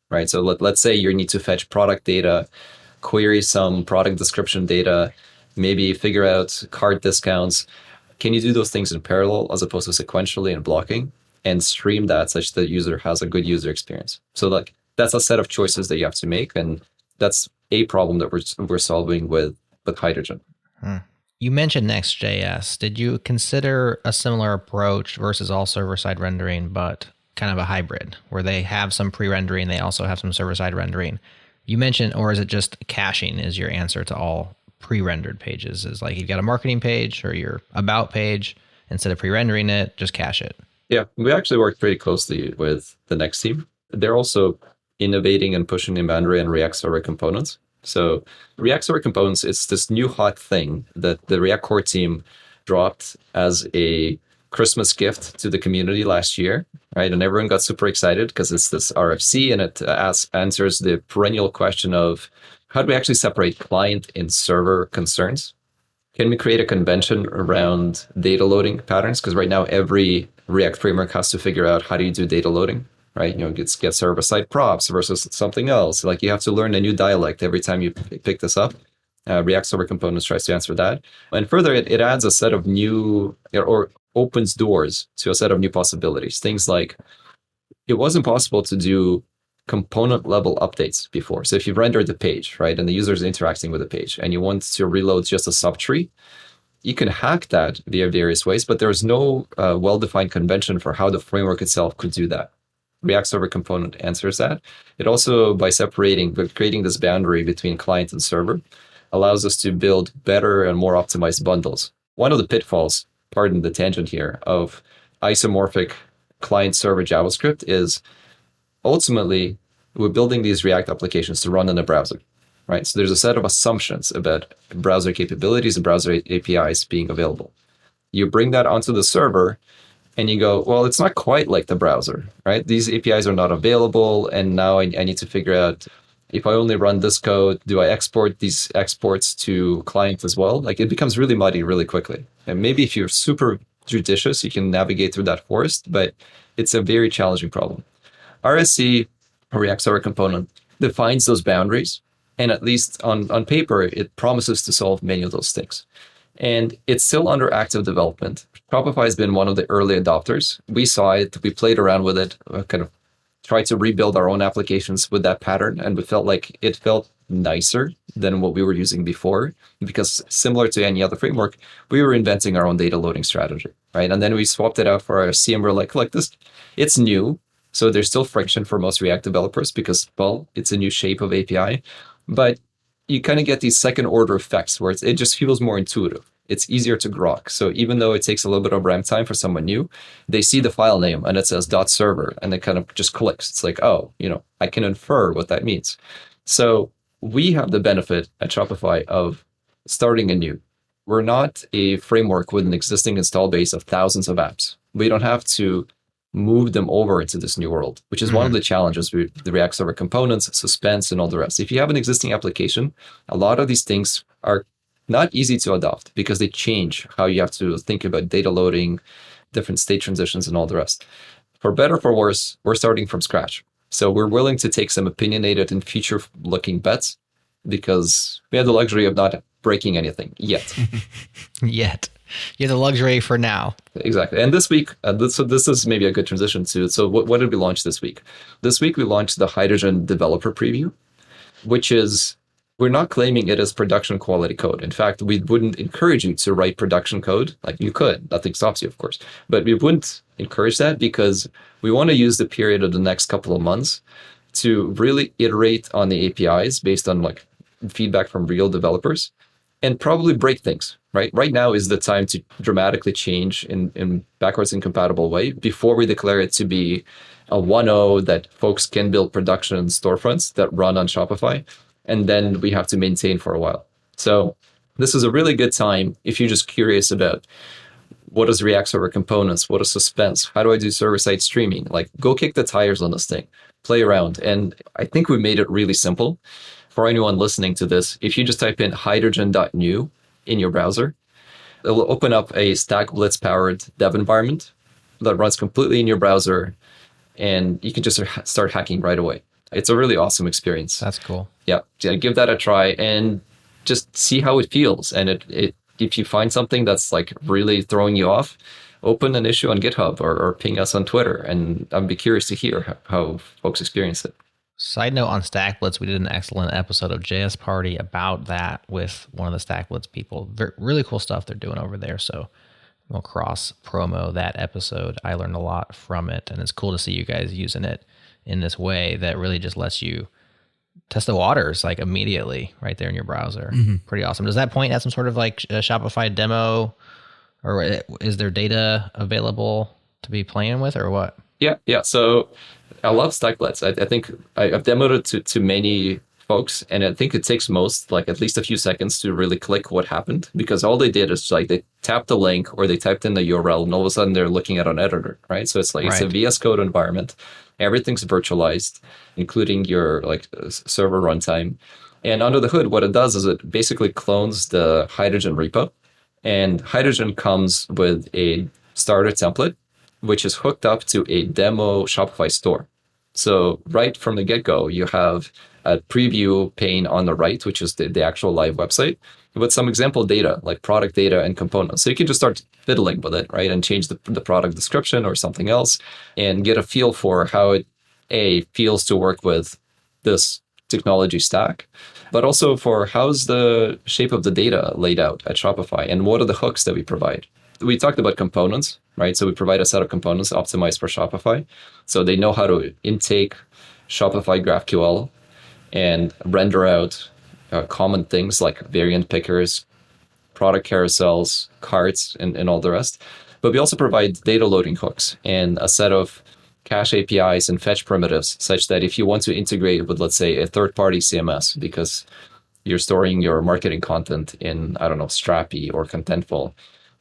right? So let's say you need to fetch product data, query some product description data, maybe figure out card discounts. Can you do those things in parallel as opposed to sequentially and blocking, and stream that such that the user has a good user experience? So like that's a set of choices that you have to make, and that's a problem that we're solving with Hydrogen. You mentioned Next.js. Did you consider a similar approach versus all server-side rendering, but kind of a hybrid, where they have some pre-rendering, they also have some server-side rendering? You mentioned, or is it just caching is your answer to all pre-rendered pages? Is like you've got a marketing page or your about page, instead of pre-rendering it, just cache it? Yeah, we actually worked pretty closely with the Next team. They're also innovating and pushing the boundary on React Server Components. So React Server Components is this new hot thing that the React core team dropped as a Christmas gift to the community last year, right? And everyone got super excited because it's this RFC, and it answers the perennial question of how do we actually separate client and server concerns? Can we create a convention around data loading patterns? Because right now every React framework has to figure out how do you do data loading, right? Get server-side props versus something else. Like you have to learn a new dialect every time you pick this up. React Server Components tries to answer that. And further, it adds a set of new, or opens doors to a set of new possibilities. Things like it wasn't possible to do component level updates before. So if you've rendered the page, right, and the user is interacting with the page, and you want to reload just a subtree, you can hack that via various ways, but there's no well-defined convention for how the framework itself could do that. React Server Component answers that. It also, by creating this boundary between client and server, allows us to build better and more optimized bundles. One of the pitfalls, pardon the tangent here, of isomorphic client-server JavaScript is ultimately we're building these React applications to run in a browser, right? So there's a set of assumptions about browser capabilities and browser APIs being available. You bring that onto the server, and you go, well, it's not quite like the browser, right? These APIs are not available, and now I need to figure out, if I only run this code, do I export these exports to client as well? Like it becomes really muddy really quickly. And maybe if you're super judicious, you can navigate through that forest, but it's a very challenging problem. RSC, React Server Component, defines those boundaries, and at least on paper, it promises to solve many of those things. And it's still under active development. Shopify has been one of the early adopters. We saw it, we played around with it, kind of tried to rebuild our own applications with that pattern, and we felt like it felt nicer than what we were using before, because similar to any other framework, we were inventing our own data loading strategy, right? And then we swapped it out for RSC, and we're like, look, it's new, so there's still friction for most React developers because, well, it's a new shape of API, but you kind of get these second order effects where it just feels more intuitive. It's easier to grok. So even though it takes a little bit of ramp time for someone new, they see the file name and it says .server, and it kind of just clicks. It's like, oh, I can infer what that means. So we have the benefit at Shopify of starting anew. We're not a framework with an existing install base of thousands of apps. We don't have to move them over into this new world, which is one of the challenges with the React Server Components, Suspense, and all the rest. If you have an existing application, a lot of these things are not easy to adopt because they change how you have to think about data loading, different state transitions, and all the rest. For better or for worse, we're starting from scratch. So we're willing to take some opinionated and future-looking bets because we have the luxury of not breaking anything yet. Yet. You have the luxury for now. Exactly. And this week, this is maybe a good transition to, so what did we launch this week? This week, we launched the Hydrogen Developer Preview, which is, we're not claiming it as production quality code. In fact, we wouldn't encourage you to write production code. Like you could, nothing stops you, of course. But we wouldn't encourage that because we want to use the period of the next couple of months to really iterate on the APIs based on like feedback from real developers and probably break things, right? Right now is the time to dramatically change in backwards incompatible way before we declare it to be a 1.0 that folks can build production storefronts that run on Shopify. And then we have to maintain for a while. So this is a really good time if you're just curious about what is React Server Components, what is Suspense, how do I do server-side streaming? Like, go kick the tires on this thing, play around. And I think we made it really simple. For anyone listening to this, if you just type in hydrogen.new in your browser, it'll open up a Stack Blitz-powered dev environment that runs completely in your browser, and you can just start hacking right away. It's a really awesome experience. That's cool. Yeah, give that a try and just see how it feels. And if you find something that's like really throwing you off, open an issue on GitHub or ping us on Twitter, and I'd be curious to hear how folks experience it. Side note on StackBlitz, we did an excellent episode of JS Party about that with one of the StackBlitz people. Really cool stuff they're doing over there. So we'll cross promo that episode. I learned a lot from it, and it's cool to see you guys using it in this way that really just lets you test the waters like immediately right there in your browser. Mm-hmm. Pretty awesome. Does that point at some sort of like a Shopify demo, or is there data available to be playing with, or what? Yeah. So I love StackBlitz. I think I've demoed it to many folks, and I think it takes most like at least a few seconds to really click what happened, because all they did is like they tapped the link or they typed in the URL, and all of a sudden they're looking at an editor, right? So it's like It's a VS Code environment. Everything's virtualized, including your like server runtime. And under the hood, what it does is it basically clones the Hydrogen repo. And Hydrogen comes with a starter template, which is hooked up to a demo Shopify store. So right from the get-go, you have a preview pane on the right, which is the actual live website, with some example data, like product data and components. So you can just start fiddling with it, right? And change the product description or something else and get a feel for how it feels to work with this technology stack, but also for how's the shape of the data laid out at Shopify and what are the hooks that we provide. We talked about components, right? So we provide a set of components optimized for Shopify. So they know how to intake Shopify GraphQL and render out common things like variant pickers, product carousels, carts, and all the rest. But we also provide data loading hooks and a set of cache APIs and fetch primitives, such that if you want to integrate with, let's say, a third-party CMS, because you're storing your marketing content in, I don't know, Strapi or Contentful,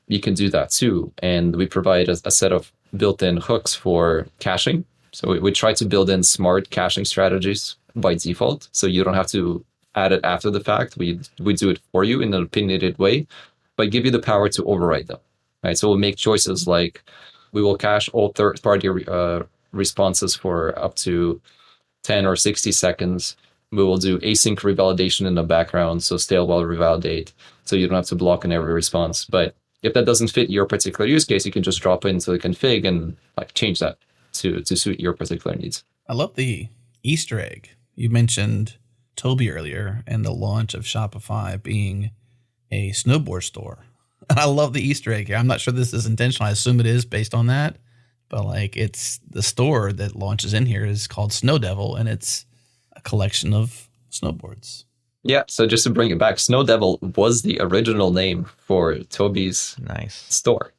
you can do that too. And we provide a set of built-in hooks for caching. So we try to build in smart caching strategies by default, so you don't have to add it after the fact. We do it for you in an opinionated way, but give you the power to override them. Right? So we'll make choices like we will cache all third-party responses for up to 10 or 60 seconds. We will do async revalidation in the background, so stale while revalidate, so you don't have to block on every response. But if that doesn't fit your particular use case, you can just drop it into the config and like change that to suit your particular needs. I love the Easter egg. You mentioned Toby earlier and the launch of Shopify being a snowboard store. I love the Easter egg here. I'm not sure this is intentional. I assume it is based on that, but like it's the store that launches in here is called Snow Devil, and it's a collection of snowboards. Yeah, so just to bring it back, Snow Devil was the original name for Toby's store.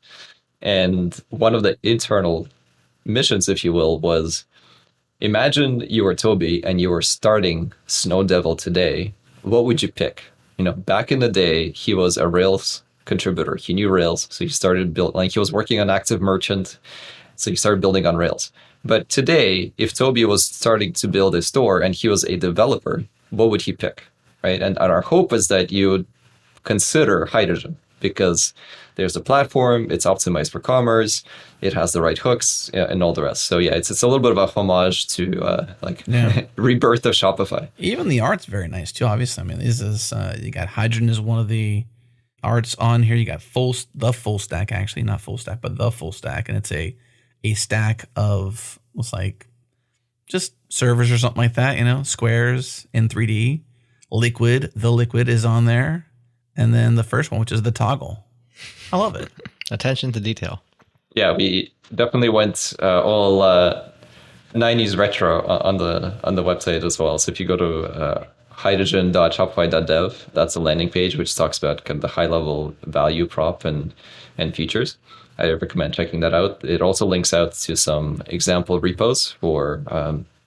And one of the internal missions, if you will, was imagine you were Toby and you were starting Snow Devil today. What would you pick? You know, back in the day, he was a Rails contributor. He knew Rails, so he started building, like he was working on Active Merchant, so he started building on Rails. But today, if Toby was starting to build a store and he was a developer, what would he pick? Right? And our hope is that you would consider Hydrogen, because there's a platform, it's optimized for commerce, it has the right hooks, and all the rest. So yeah, it's a little bit of a homage to rebirth of Shopify. Even the art's very nice too. Obviously, I mean, this is you got Hydrogen is one of the arts on here. You got the full stack, actually, not full stack, but the full stack, and it's a stack of looks like just servers or something like that. Squares in 3D. The liquid is on there, and then the first one, which is the toggle. I love it. Attention to detail. Yeah, we definitely went all 90s retro on the website as well. So if you go to hydrogen.shopify.dev, that's a landing page which talks about kind of the high level value prop and features. I recommend checking that out. It also links out to some example repos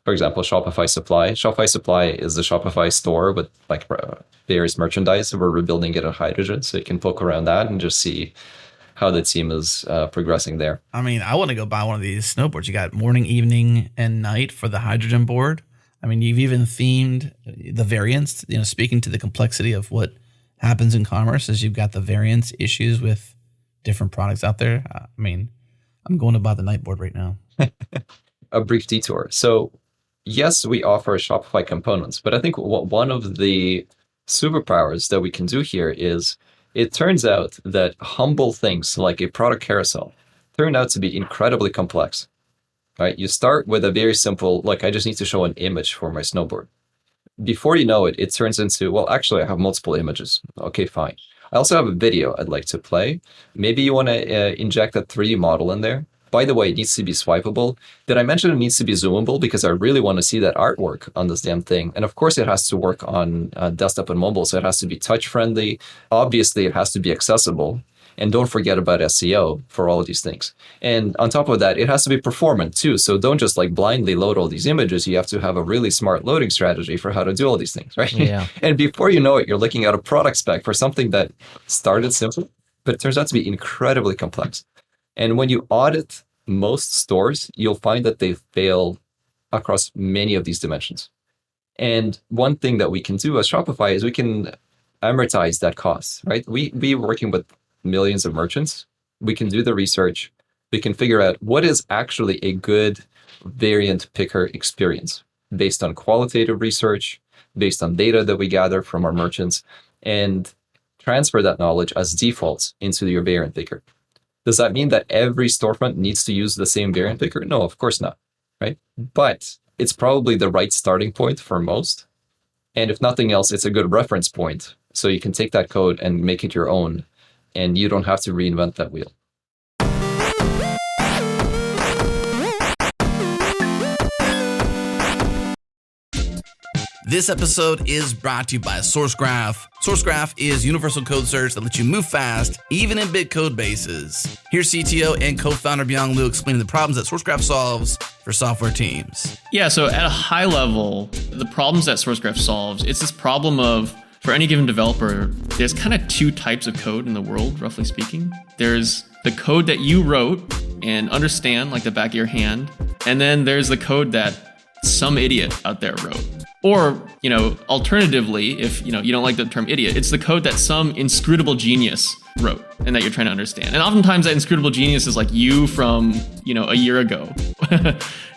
for example, Shopify Supply. Shopify Supply is the Shopify store with like various merchandise. We're rebuilding it on Hydrogen, so you can poke around that and just see how the team is progressing there. I mean, I want to go buy one of these snowboards. You got morning, evening, and night for the Hydrogen board. I mean, you've even themed the variants, speaking to the complexity of what happens in commerce as you've got the variance issues with different products out there. I mean, I'm going to buy the night board right now. A brief detour. So yes, we offer Shopify components, but I think one of the superpowers that we can do here is it turns out that humble things like a product carousel turn out to be incredibly complex. Right? You start with a very simple, like I just need to show an image for my snowboard. Before you know it, it turns into, well, actually I have multiple images. Okay, fine. I also have a video I'd like to play. Maybe you want to inject a 3D model in there. By the way, it needs to be swipeable. Did I mention it needs to be zoomable? Because I really want to see that artwork on this damn thing. And of course, it has to work on desktop and mobile. So it has to be touch friendly. Obviously, it has to be accessible. And don't forget about SEO for all of these things. And on top of that, it has to be performant too. So don't just like blindly load all these images. You have to have a really smart loading strategy for how to do all these things, right? Yeah. And before you know it, you're looking at a product spec for something that started simple, but it turns out to be incredibly complex. And when you audit most stores, you'll find that they fail across many of these dimensions. And one thing that we can do as Shopify is we can amortize that cost, right? We working with millions of merchants. We can do the research. We can figure out what is actually a good variant picker experience based on qualitative research, based on data that we gather from our merchants, and transfer that knowledge as defaults into your variant picker. Does that mean that every storefront needs to use the same variant picker? No, of course not, right? But it's probably the right starting point for most. And if nothing else, it's a good reference point. So you can take that code and make it your own, and you don't have to reinvent that wheel. This episode is brought to you by SourceGraph. SourceGraph is universal code search that lets you move fast, even in big code bases. Here's CTO and co-founder Byung Liu explaining the problems that SourceGraph solves for software teams. Yeah, so at a high level, the problems that SourceGraph solves, it's this problem of, for any given developer, there's kind of two types of code in the world, roughly speaking. There's the code that you wrote and understand like the back of your hand, and then there's the code that some idiot out there wrote. Or, alternatively, if you don't like the term idiot, it's the code that some inscrutable genius wrote and that you're trying to understand. And oftentimes that inscrutable genius is like you from, a year ago.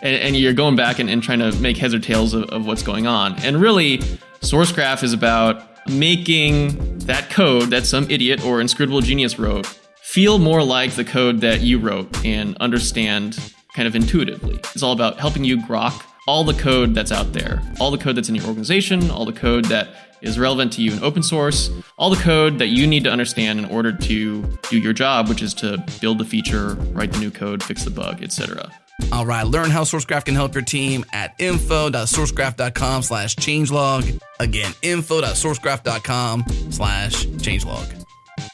and you're going back and trying to make heads or tails of what's going on. And really, SourceGraph is about making that code that some idiot or inscrutable genius wrote feel more like the code that you wrote and understand kind of intuitively. It's all about helping you grok all the code that's out there, all the code that's in your organization, all the code that is relevant to you in open source, all the code that you need to understand in order to do your job, which is to build the feature, write the new code, fix the bug, etc. All right, learn how SourceGraph can help your team at info.sourcegraph.com/changelog. Again, info.sourcegraph.com/changelog.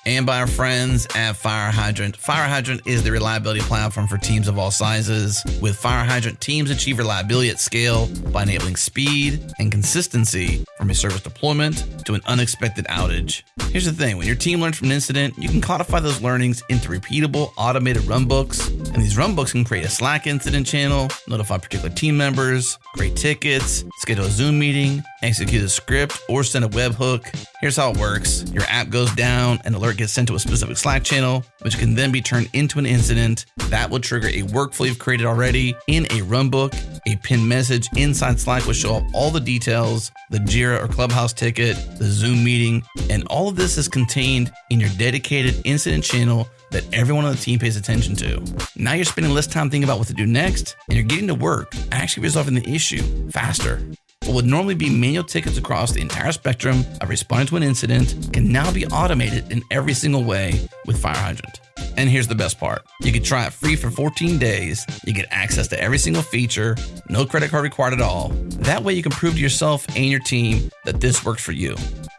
And by our friends at Fire Hydrant. Fire Hydrant is the reliability platform for teams of all sizes. With Fire Hydrant, teams achieve reliability at scale by enabling speed and consistency from a service deployment to an unexpected outage. Here's the thing, when your team learns from an incident, you can codify those learnings into repeatable automated runbooks. And these runbooks can create a Slack incident channel, notify particular team members, create tickets, schedule a Zoom meeting, execute a script, or send a webhook. Here's how it works. Your app goes down, an alert gets sent to a specific Slack channel, which can then be turned into an incident. That will trigger a workflow you've created already in a runbook. A pinned message inside Slack will show up all the details, the Jira or Clubhouse ticket, the Zoom meeting, and all of this is contained in your dedicated incident channel that everyone on the team pays attention to. Now you're spending less time thinking about what to do next, and you're getting to work actually resolving the issue faster. What would normally be manual tickets across the entire spectrum of responding to an incident can now be automated in every single way with FireHydrant. And here's the best part. You can try it free for 14 days. You get access to every single feature, no credit card required at all. That way you can prove to yourself and your team that this works for you.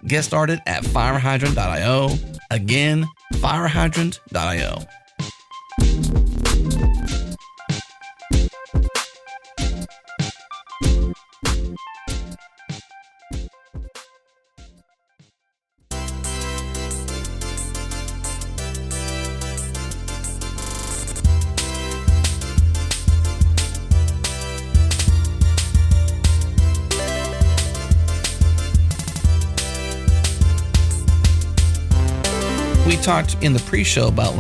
Get started at firehydrant.io. Again, firehydrant.io. We talked in the pre-show about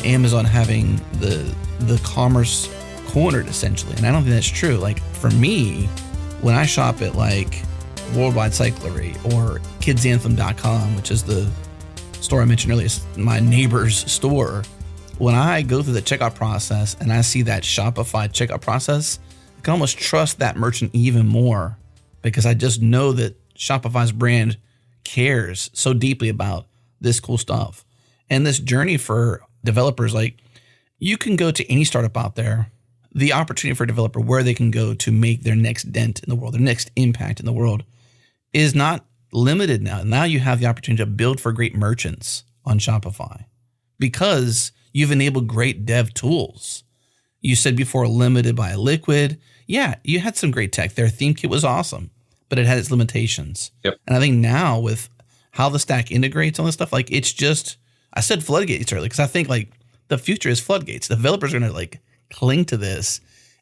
Amazon having the commerce cornered essentially, and I don't think that's true. Like for me, when I shop at like Worldwide Cyclery or KidsAnthem.com, which is the store I mentioned earlier, it's my neighbor's store. When I go through the checkout process and I see that Shopify checkout process, I can almost trust that merchant even more because I just know that Shopify's brand cares so deeply about this cool stuff. And this journey for developers, like you can go to any startup out there, the opportunity for a developer where they can go to make their next dent in the world, their next impact in the world is not limited now. Now you have the opportunity to build for great merchants on Shopify because you've enabled great dev tools. You said before limited by Liquid. Yeah, you had some great tech. Their theme kit was awesome, but it had its limitations. Yep. And I think now with how the stack integrates on this stuff, like it's just, I said floodgates earlier because I think like the future is floodgates. Developers are going to like cling to this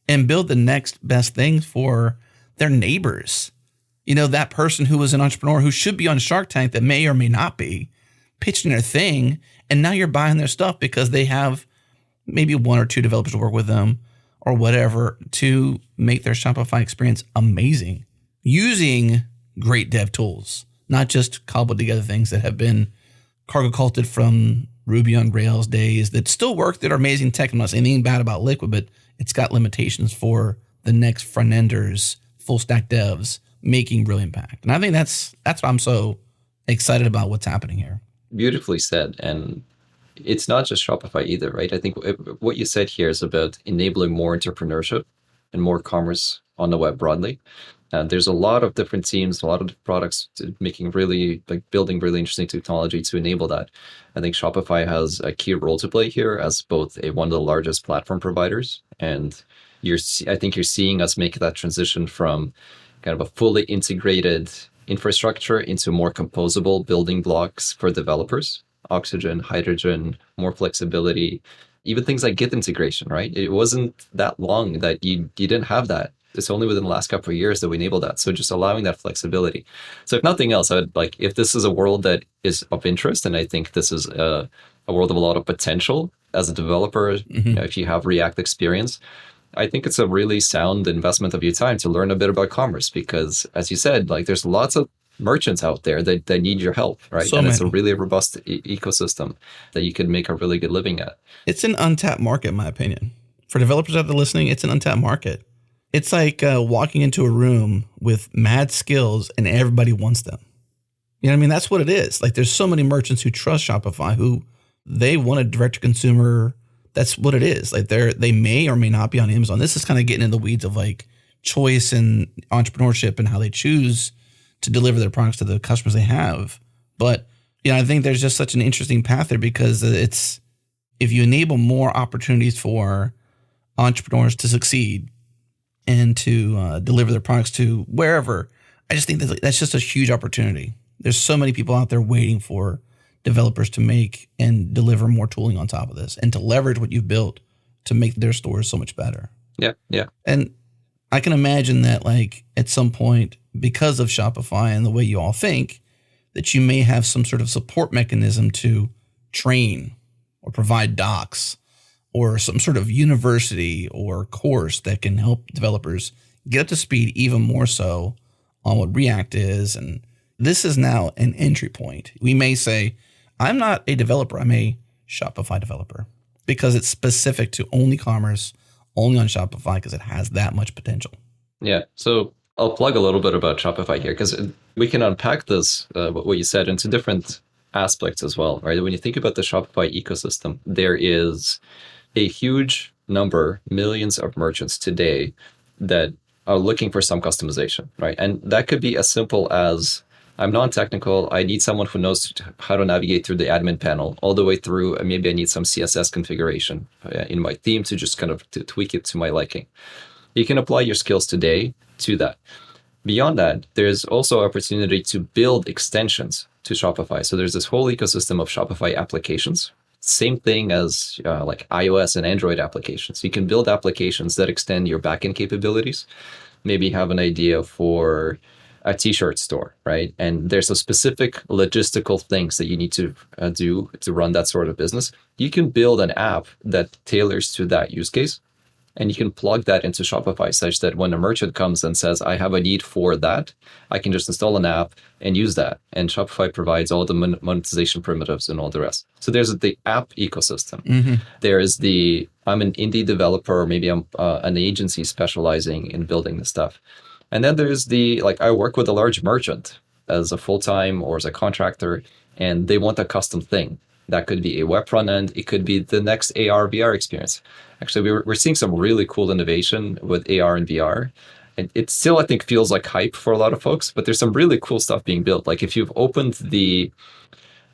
and build the next best thing for their neighbors. You know, that person who was an entrepreneur who should be on Shark Tank that may or may not be pitching their thing. And now you're buying their stuff because they have maybe one or two developers to work with them or whatever to make their Shopify experience amazing using great dev tools. Not just cobbled together things that have been cargo culted from Ruby on Rails days that still work, that are amazing tech. I'm not saying anything bad about Liquid, but it's got limitations for the next front enders, full stack devs making real impact. And I think that's why I'm so excited about what's happening here. Beautifully said. And it's not just Shopify either, right? I think what you said here is about enabling more entrepreneurship and more commerce on the web broadly. And there's a lot of different teams, a lot of products making really, building really interesting technology to enable that. I think Shopify has a key role to play here as both one of the largest platform providers. And I think you're seeing us make that transition from kind of a fully integrated infrastructure into more composable building blocks for developers. Oxygen, hydrogen, more flexibility, even things like Git integration, right? It wasn't that long that you didn't have that. It's only within the last couple of years that we enabled that. So just allowing that flexibility. So if nothing else, I would if this is a world that is of interest, and I think this is a world of a lot of potential as a developer, if you have React experience, I think it's a really sound investment of your time to learn a bit about commerce because, as you said, there's lots of merchants out there that need your help, right? So and many. It's a really robust ecosystem that you can make a really good living at. It's an untapped market, in my opinion. For developers out there listening, it's an untapped market. It's like walking into a room with mad skills and everybody wants them. You know what I mean? That's what it is. Like there's so many merchants who trust Shopify who they want a direct to consumer. That's what it is. Like they may or may not be on Amazon. This is kind of getting in the weeds of like choice and entrepreneurship and how they choose to deliver their products to the customers they have. But I think there's just such an interesting path there because it's, if you enable more opportunities for entrepreneurs to succeed and to deliver their products to wherever, I just think that's just a huge opportunity. There's so many people out there waiting for developers to make and deliver more tooling on top of this and to leverage what you've built to make their stores so much better. Yeah. And I can imagine that at some point because of Shopify and the way you all think, that you may have some sort of support mechanism to train or provide docs or some sort of university or course that can help developers get up to speed even more so on what React is. And this is now an entry point. We may say, I'm not a developer, I'm a Shopify developer, because it's specific to only commerce, only on Shopify, because it has that much potential. Yeah. So I'll plug a little bit about Shopify here, because we can unpack this, what you said, into different aspects as well, right? When you think about the Shopify ecosystem, there is a huge number, millions of merchants today that are looking for some customization, right? And that could be as simple as, I'm non-technical, I need someone who knows how to navigate through the admin panel, all the way through, and maybe I need some CSS configuration in my theme to just kind of to tweak it to my liking. You can apply your skills today to that. Beyond that, there's also opportunity to build extensions to Shopify. So there's this whole ecosystem of Shopify applications. Same thing as like iOS and Android applications. You can build applications that extend your backend capabilities. Maybe have an idea for a t-shirt store, right? And there's a specific logistical things that you need to do to run that sort of business. You can build an app that tailors to that use case. And you can plug that into Shopify such that when a merchant comes and says, I have a need for that, I can just install an app and use that. And Shopify provides all the monetization primitives and all the rest. So there's the app ecosystem. Mm-hmm. There's I'm an indie developer, or maybe I'm an agency specializing in building this stuff. And then there's I work with a large merchant as a full-time or as a contractor, and they want a custom thing. That could be a web front end. It could be the next AR, VR experience. Actually, we're seeing some really cool innovation with AR and VR. And it still, I think, feels like hype for a lot of folks, but there's some really cool stuff being built. Like if you've opened the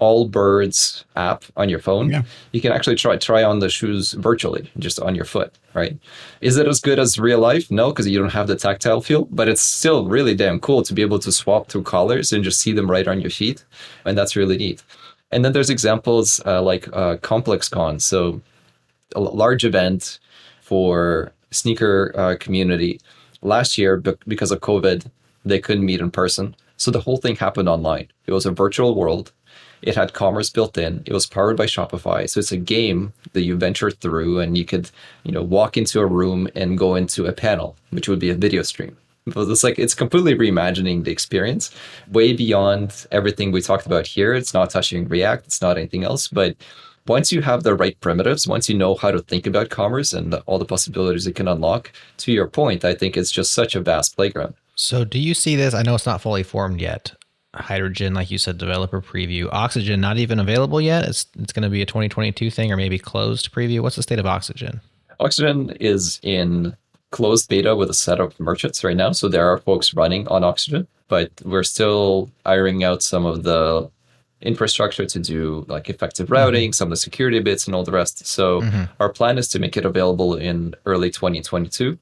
Allbirds app on your phone, you can actually try on the shoes virtually, just on your foot, right? Is it as good as real life? No, because you don't have the tactile feel, but it's still really damn cool to be able to swap through colors and just see them right on your feet. And that's really neat. And then there's examples like ComplexCon. So a large event for sneaker community. Last year, because of COVID, they couldn't meet in person. So the whole thing happened online. It was a virtual world. It had commerce built in. It was powered by Shopify. So it's a game that you venture through, and you could, walk into a room and go into a panel, which would be a video stream. But it's completely reimagining the experience, way beyond everything we talked about here. It's not touching React. It's not anything else. But once you have the right primitives, once you know how to think about commerce and all the possibilities it can unlock, to your point, I think it's just such a vast playground. So do you see this? I know it's not fully formed yet. Hydrogen, like you said, developer preview. Oxygen, not even available yet. It's going to be a 2022 thing, or maybe closed preview. What's the state of Oxygen? Oxygen is in closed beta with a set of merchants right now. So there are folks running on Oxygen, but we're still ironing out some of the infrastructure to do like effective routing, some of the security bits and all the rest. So our plan is to make it available in early 2022.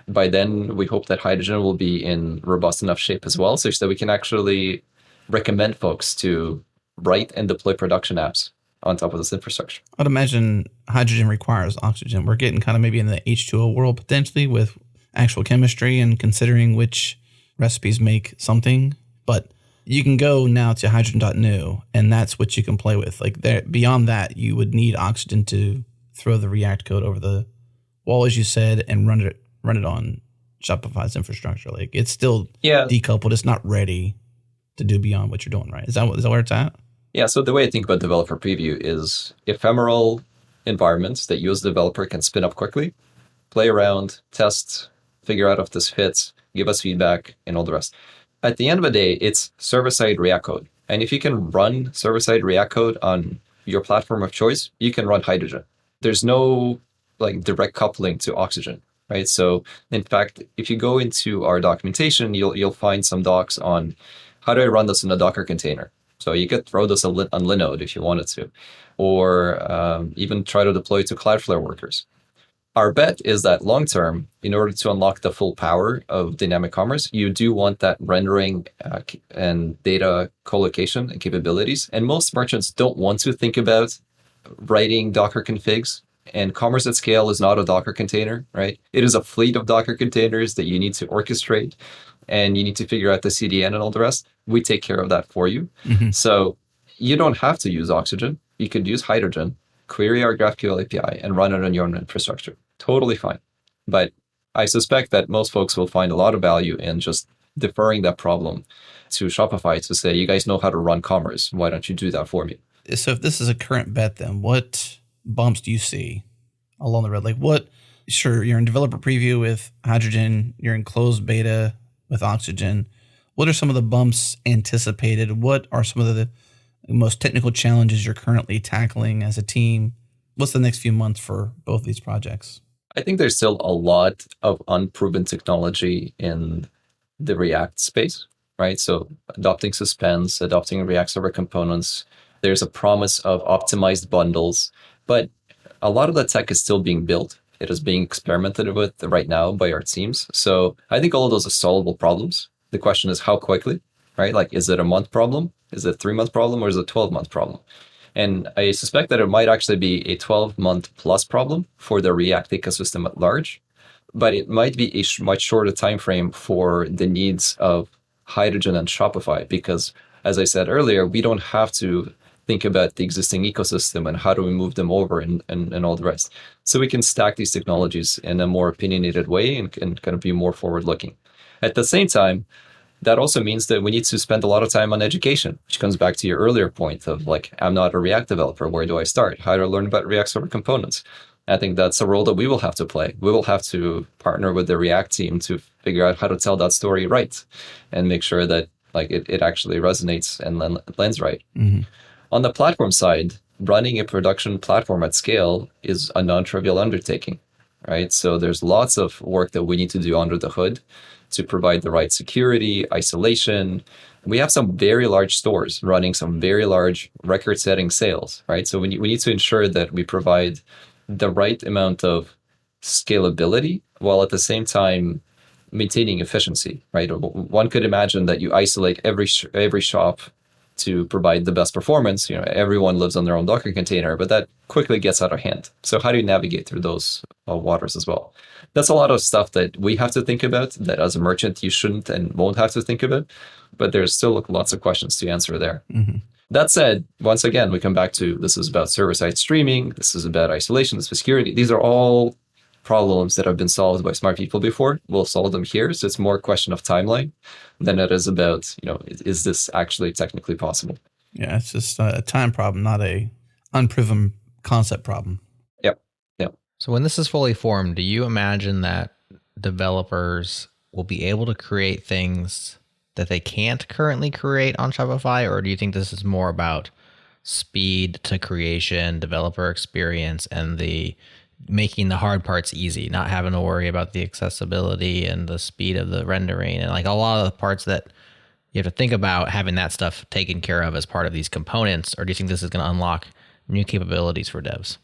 By then, we hope that Hydrogen will be in robust enough shape as well, such that we can actually recommend folks to write and deploy production apps on top of this infrastructure. I'd imagine Hydrogen requires Oxygen. We're getting kind of maybe in the H2O world potentially with actual chemistry and considering which recipes make something. But you can go now to hydrogen.new, and that's what you can play with. Like there, beyond that, you would need Oxygen to throw the React code over the wall, as you said, and run it on Shopify's infrastructure. Like it's still decoupled. It's not ready to do beyond what you're doing, right? Is that where it's at? Yeah. So the way I think about developer preview is ephemeral environments that you as a developer can spin up quickly, play around, test, figure out if this fits, give us feedback, and all the rest. At the end of the day, it's server-side React code. And if you can run server-side React code on your platform of choice, you can run Hydrogen. There's no direct coupling to Oxygen. Right. So in fact, if you go into our documentation, you'll find some docs on how do I run this in a Docker container. So you could throw this on Linode if you wanted to, or even try to deploy to Cloudflare workers. Our bet is that long term, in order to unlock the full power of dynamic commerce, you do want that rendering and data co-location and capabilities. And most merchants don't want to think about writing Docker configs. And commerce at scale is not a Docker container, right? It is a fleet of Docker containers that you need to orchestrate. and you need to figure out the CDN and all the rest, we take care of that for you. So you don't have to use Oxygen. You could use Hydrogen, query our GraphQL API, and run it on your own infrastructure. Totally fine. But I suspect that most folks will find a lot of value in just deferring that problem to Shopify to say, you guys know how to run commerce. Why don't you do that for me? So if this is a current bet, then what bumps do you see along the road? Like what, sure, you're in developer preview with Hydrogen, you're in closed beta with Oxygen. What are some of the bumps anticipated? What are some of the most technical challenges you're currently tackling as a team? What's the next few months for both of these projects? I think there's still a lot of unproven technology in the React space, right? So adopting suspense, adopting React server components, there's a promise of optimized bundles, but a lot of the tech is still being built. It is being experimented with right now by our teams. So I think all of those are solvable problems. The question is how quickly, right? Like, is it a month problem? Is it a 3-month problem? Or is it a 12-month problem? And I suspect that it might actually be a 12-month plus problem for the React ecosystem at large, but it might be a much shorter time frame for the needs of Hydrogen and Shopify, because as I said earlier, we don't have to think about the existing ecosystem and how do we move them over and all the rest. So we can stack these technologies in a more opinionated way and kind of be more forward-looking. At the same time, that also means that we need to spend a lot of time on education, which comes back to your earlier point of like, I'm not a React developer. Where do I start? How do I learn about React server components? I think that's a role that we will have to play. We will have to partner with the React team to figure out how to tell that story right and make sure that like it actually resonates and lands right. On the platform side, running a production platform at scale is a non-trivial undertaking, right? So there's lots of work that we need to do under the hood to provide the right security, isolation. We have some very large stores running some very large record-setting sales, right? So we need to ensure that we provide the right amount of scalability while at the same time maintaining efficiency, right? One could imagine that you isolate every shop to provide the best performance. You know, everyone lives on their own Docker container, but that quickly gets out of hand. So how do you navigate through those waters as well? That's a lot of stuff that we have to think about, that as a merchant you shouldn't and won't have to think about, but there's still lots of questions to answer there. That said, once again, we come back to this is about server-side streaming, this is about isolation, this is security. These are all problems that have been solved by smart people before. We'll solve them here. So it's more a question of timeline than it is about, you know, is this actually technically possible? Yeah, it's just a time problem, not a unproven concept problem. Yep. So when this is fully formed, do you imagine that developers will be able to create things that they can't currently create on Shopify? Or do you think this is more about speed to creation, developer experience, and the making the hard parts easy, not having to worry about the accessibility and the speed of the rendering and like a lot of the parts that you have to think about, having that stuff taken care of as part of these components? Or do you think this is going to unlock new capabilities for devs?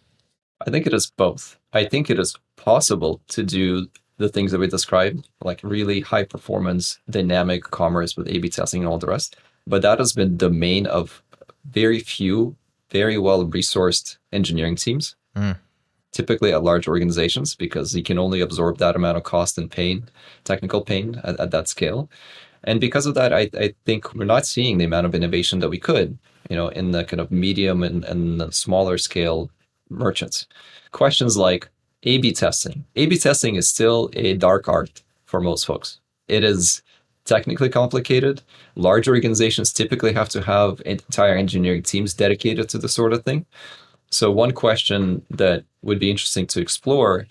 I think it is both. I think it is possible to do the things that we described, like really high performance, dynamic commerce with A/B testing and all the rest. But that has been the domain of very few, very well resourced engineering teams. Typically at large organizations, because you can only absorb that amount of cost and pain, technical pain at that scale. And because of that, I think we're not seeing the amount of innovation that we could, you know, in the kind of medium and the smaller scale merchants. Questions like A/B testing. A/B testing is still a dark art for most folks. It is technically complicated. Large organizations typically have to have entire engineering teams dedicated to this sort of thing. So one question that would be interesting to explore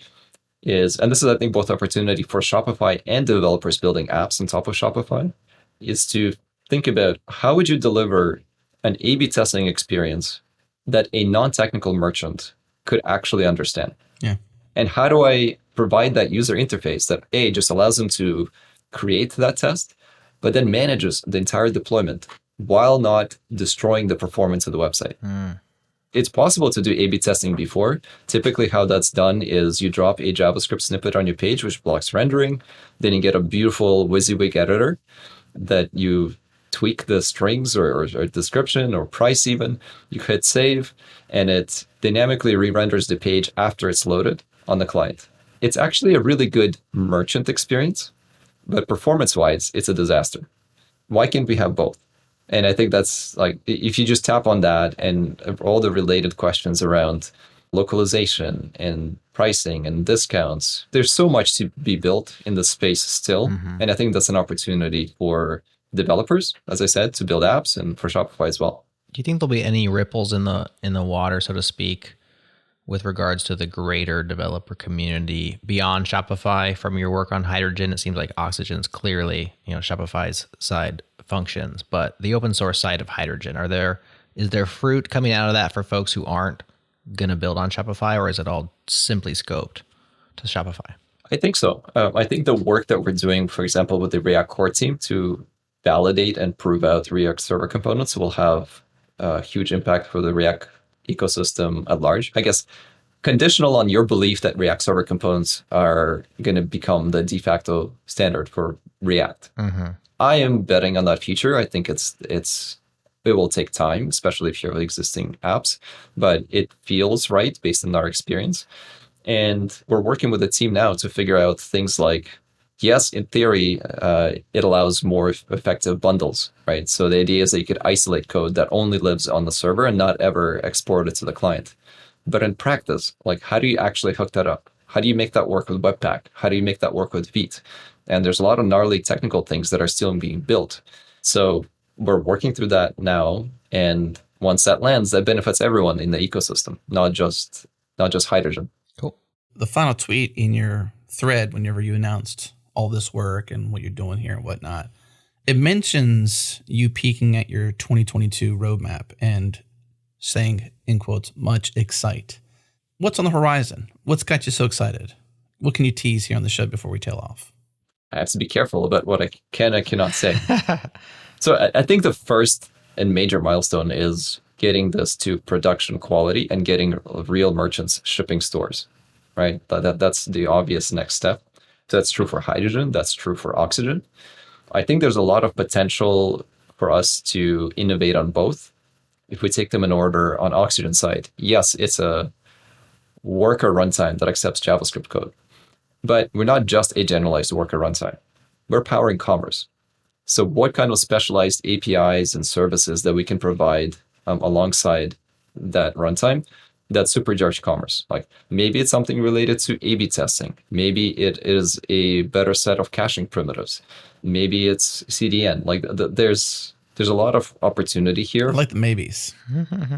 is, and this is, I think, both opportunity for Shopify and developers building apps on top of Shopify, is to think about how would you deliver an A/B testing experience that a non-technical merchant could actually understand? Yeah. And how do I provide that user interface that just allows them to create that test, but then manages the entire deployment while not destroying the performance of the website? It's possible to do A/B testing before. Typically how that's done is you drop a JavaScript snippet on your page, which blocks rendering. Then you get a beautiful WYSIWYG editor that you tweak the strings or description or price even. You hit save, and it dynamically re-renders the page after it's loaded on the client. It's actually a really good merchant experience, but performance-wise, it's a disaster. Why can't we have both? And I think that's like, if you just tap on that and all the related questions around localization and pricing and discounts, there's so much to be built in the space still. And I think that's an opportunity for developers, as I said, to build apps, and for Shopify as well. Do you think there'll be any ripples in the water, so to speak, with regards to the greater developer community beyond Shopify? From your work on hydrogen, it seems like Oxygen's clearly, Shopify's side functions, but the open source side of hydrogen, is there fruit coming out of that for folks who aren't going to build on Shopify, or is it all simply scoped to Shopify? I think so. I think the work that we're doing, for example, with the React core team to validate and prove out React server components will have a huge impact for the React ecosystem at large. I guess conditional on your belief that React server components are going to become the de facto standard for React. I am betting on that future. I think it will take time, especially if you have existing apps, but it feels right based on our experience. And we're working with the team now to figure out things like, yes, in theory, it allows more effective bundles, right? So the idea is that you could isolate code that only lives on the server and not ever export it to the client. But in practice, like, how do you actually hook that up? How do you make that work with Webpack? How do you make that work with Vite? And there's a lot of gnarly technical things that are still being built. So we're working through that now. And once that lands, that benefits everyone in the ecosystem, not just hydrogen. Cool. The final tweet in your thread, whenever you announced all this work and what you're doing here and whatnot, it mentions you peeking at your 2022 roadmap and saying, in quotes, much excite. What's on the horizon? What's got you so excited? What can you tease here on the show before we tail off? I have to be careful about what I can and cannot say. So I think the first and major milestone is getting this to production quality and getting real merchants shipping stores, right? That's the obvious next step. That's true for hydrogen. That's true for oxygen. I think there's a lot of potential for us to innovate on both. If we take them in order, on oxygen side, yes, it's a worker runtime that accepts JavaScript code. But we're not just a generalized worker runtime. We're powering commerce. So what kind of specialized APIs and services that we can provide alongside that runtime that supercharge commerce? Like, maybe it's something related to A/B testing. Maybe it is a better set of caching primitives. Maybe it's CDN. Like, there's a lot of opportunity here. I like the maybes.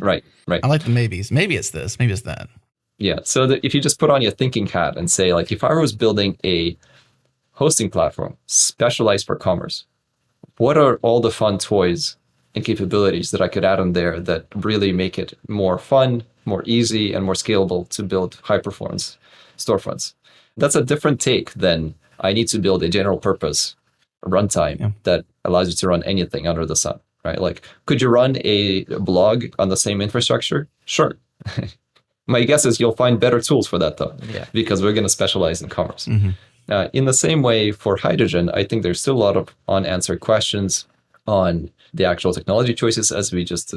Right. I like the maybes. Maybe it's this, maybe it's that. Yeah. So that if you just put on your thinking hat and say, like, if I was building a hosting platform specialized for commerce, what are all the fun toys and capabilities that I could add in there that really make it more fun, more easy, and more scalable to build high-performance storefronts? That's a different take than I need to build a general purpose runtime that allows you to run anything under the sun, right? Like, could you run a blog on the same infrastructure? Sure. My guess is you'll find better tools for that, though, because we're going to specialize in commerce. In the same way, for hydrogen, I think there's still a lot of unanswered questions on the actual technology choices, as we just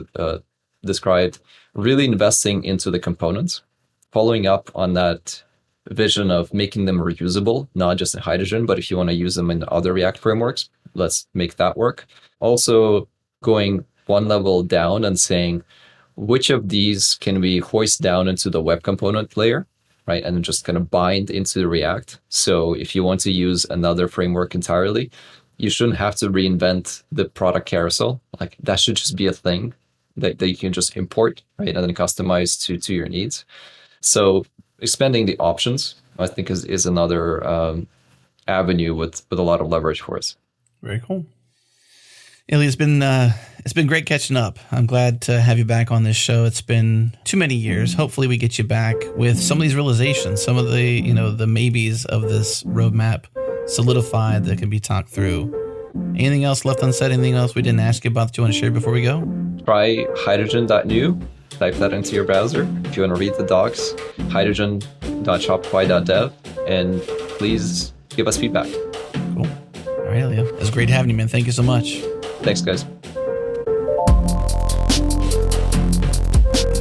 described, really investing into the components, following up on that vision of making them reusable, not just in hydrogen, but if you want to use them in other React frameworks, let's make that work. Also going one level down and saying, which of these can we hoist down into the web component layer, right? And just kind of bind into the React. So if you want to use another framework entirely, you shouldn't have to reinvent the product carousel. Like, that should just be a thing that you can just import, right? And then customize to your needs. So expanding the options, I think, is another avenue with a lot of leverage for us. Very cool. Ilya, it's been great catching up. I'm glad to have you back on this show. It's been too many years. Hopefully we get you back with some of these realizations, some of the, the maybes of this roadmap solidified that can be talked through. Anything else left unsaid? Anything else we didn't ask you about that you want to share before we go? Try hydrogen.new. Type that into your browser. If you want to read the docs, hydrogen.shopify.dev, and please give us feedback. Cool. All right, Ilya. It was great having you, man. Thank you so much. Thanks, guys.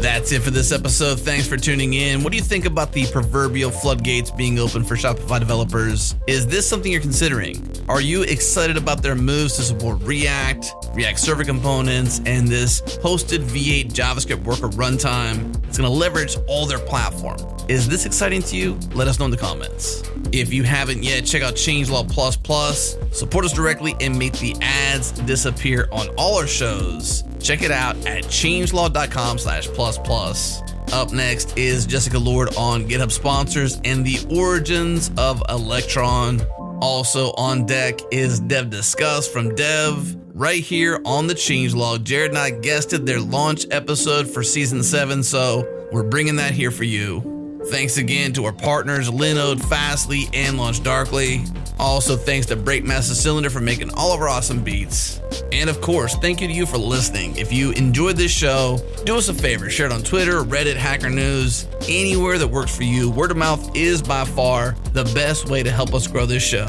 That's it for this episode. Thanks for tuning in. What do you think about the proverbial floodgates being open for Shopify developers? Is this something you're considering? Are you excited about their moves to support React, React server components, and this hosted V8 JavaScript worker runtime? It's going to leverage all their platform. Is this exciting to you? Let us know in the comments. If you haven't yet, check out Changelog++. Support us directly and make the ads disappear on all our shows. Check it out at changelog.com/++. Up next is Jessica Lord on GitHub sponsors and the origins of Electron. Also on deck is Dev Discuss from Dev. Right here on the Changelog, Jared and I guested their launch episode for season 7, so we're bringing that here for you. Thanks again to our partners Linode, Fastly, and Launch Darkly. Also, thanks to Breakmaster Cylinder for making all of our awesome beats. And of course, thank you to you for listening. If you enjoyed this show, do us a favor, share it on Twitter, Reddit, Hacker News, anywhere that works for you. Word of mouth is by far the best way to help us grow this show.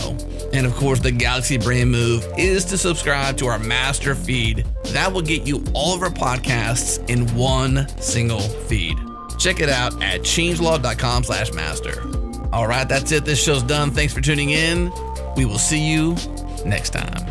And of course, the Galaxy Brain move is to subscribe to our master feed. That will get you all of our podcasts in one single feed. Check it out at changelog.com/master. All right, that's it. This show's done. Thanks for tuning in. We will see you next time.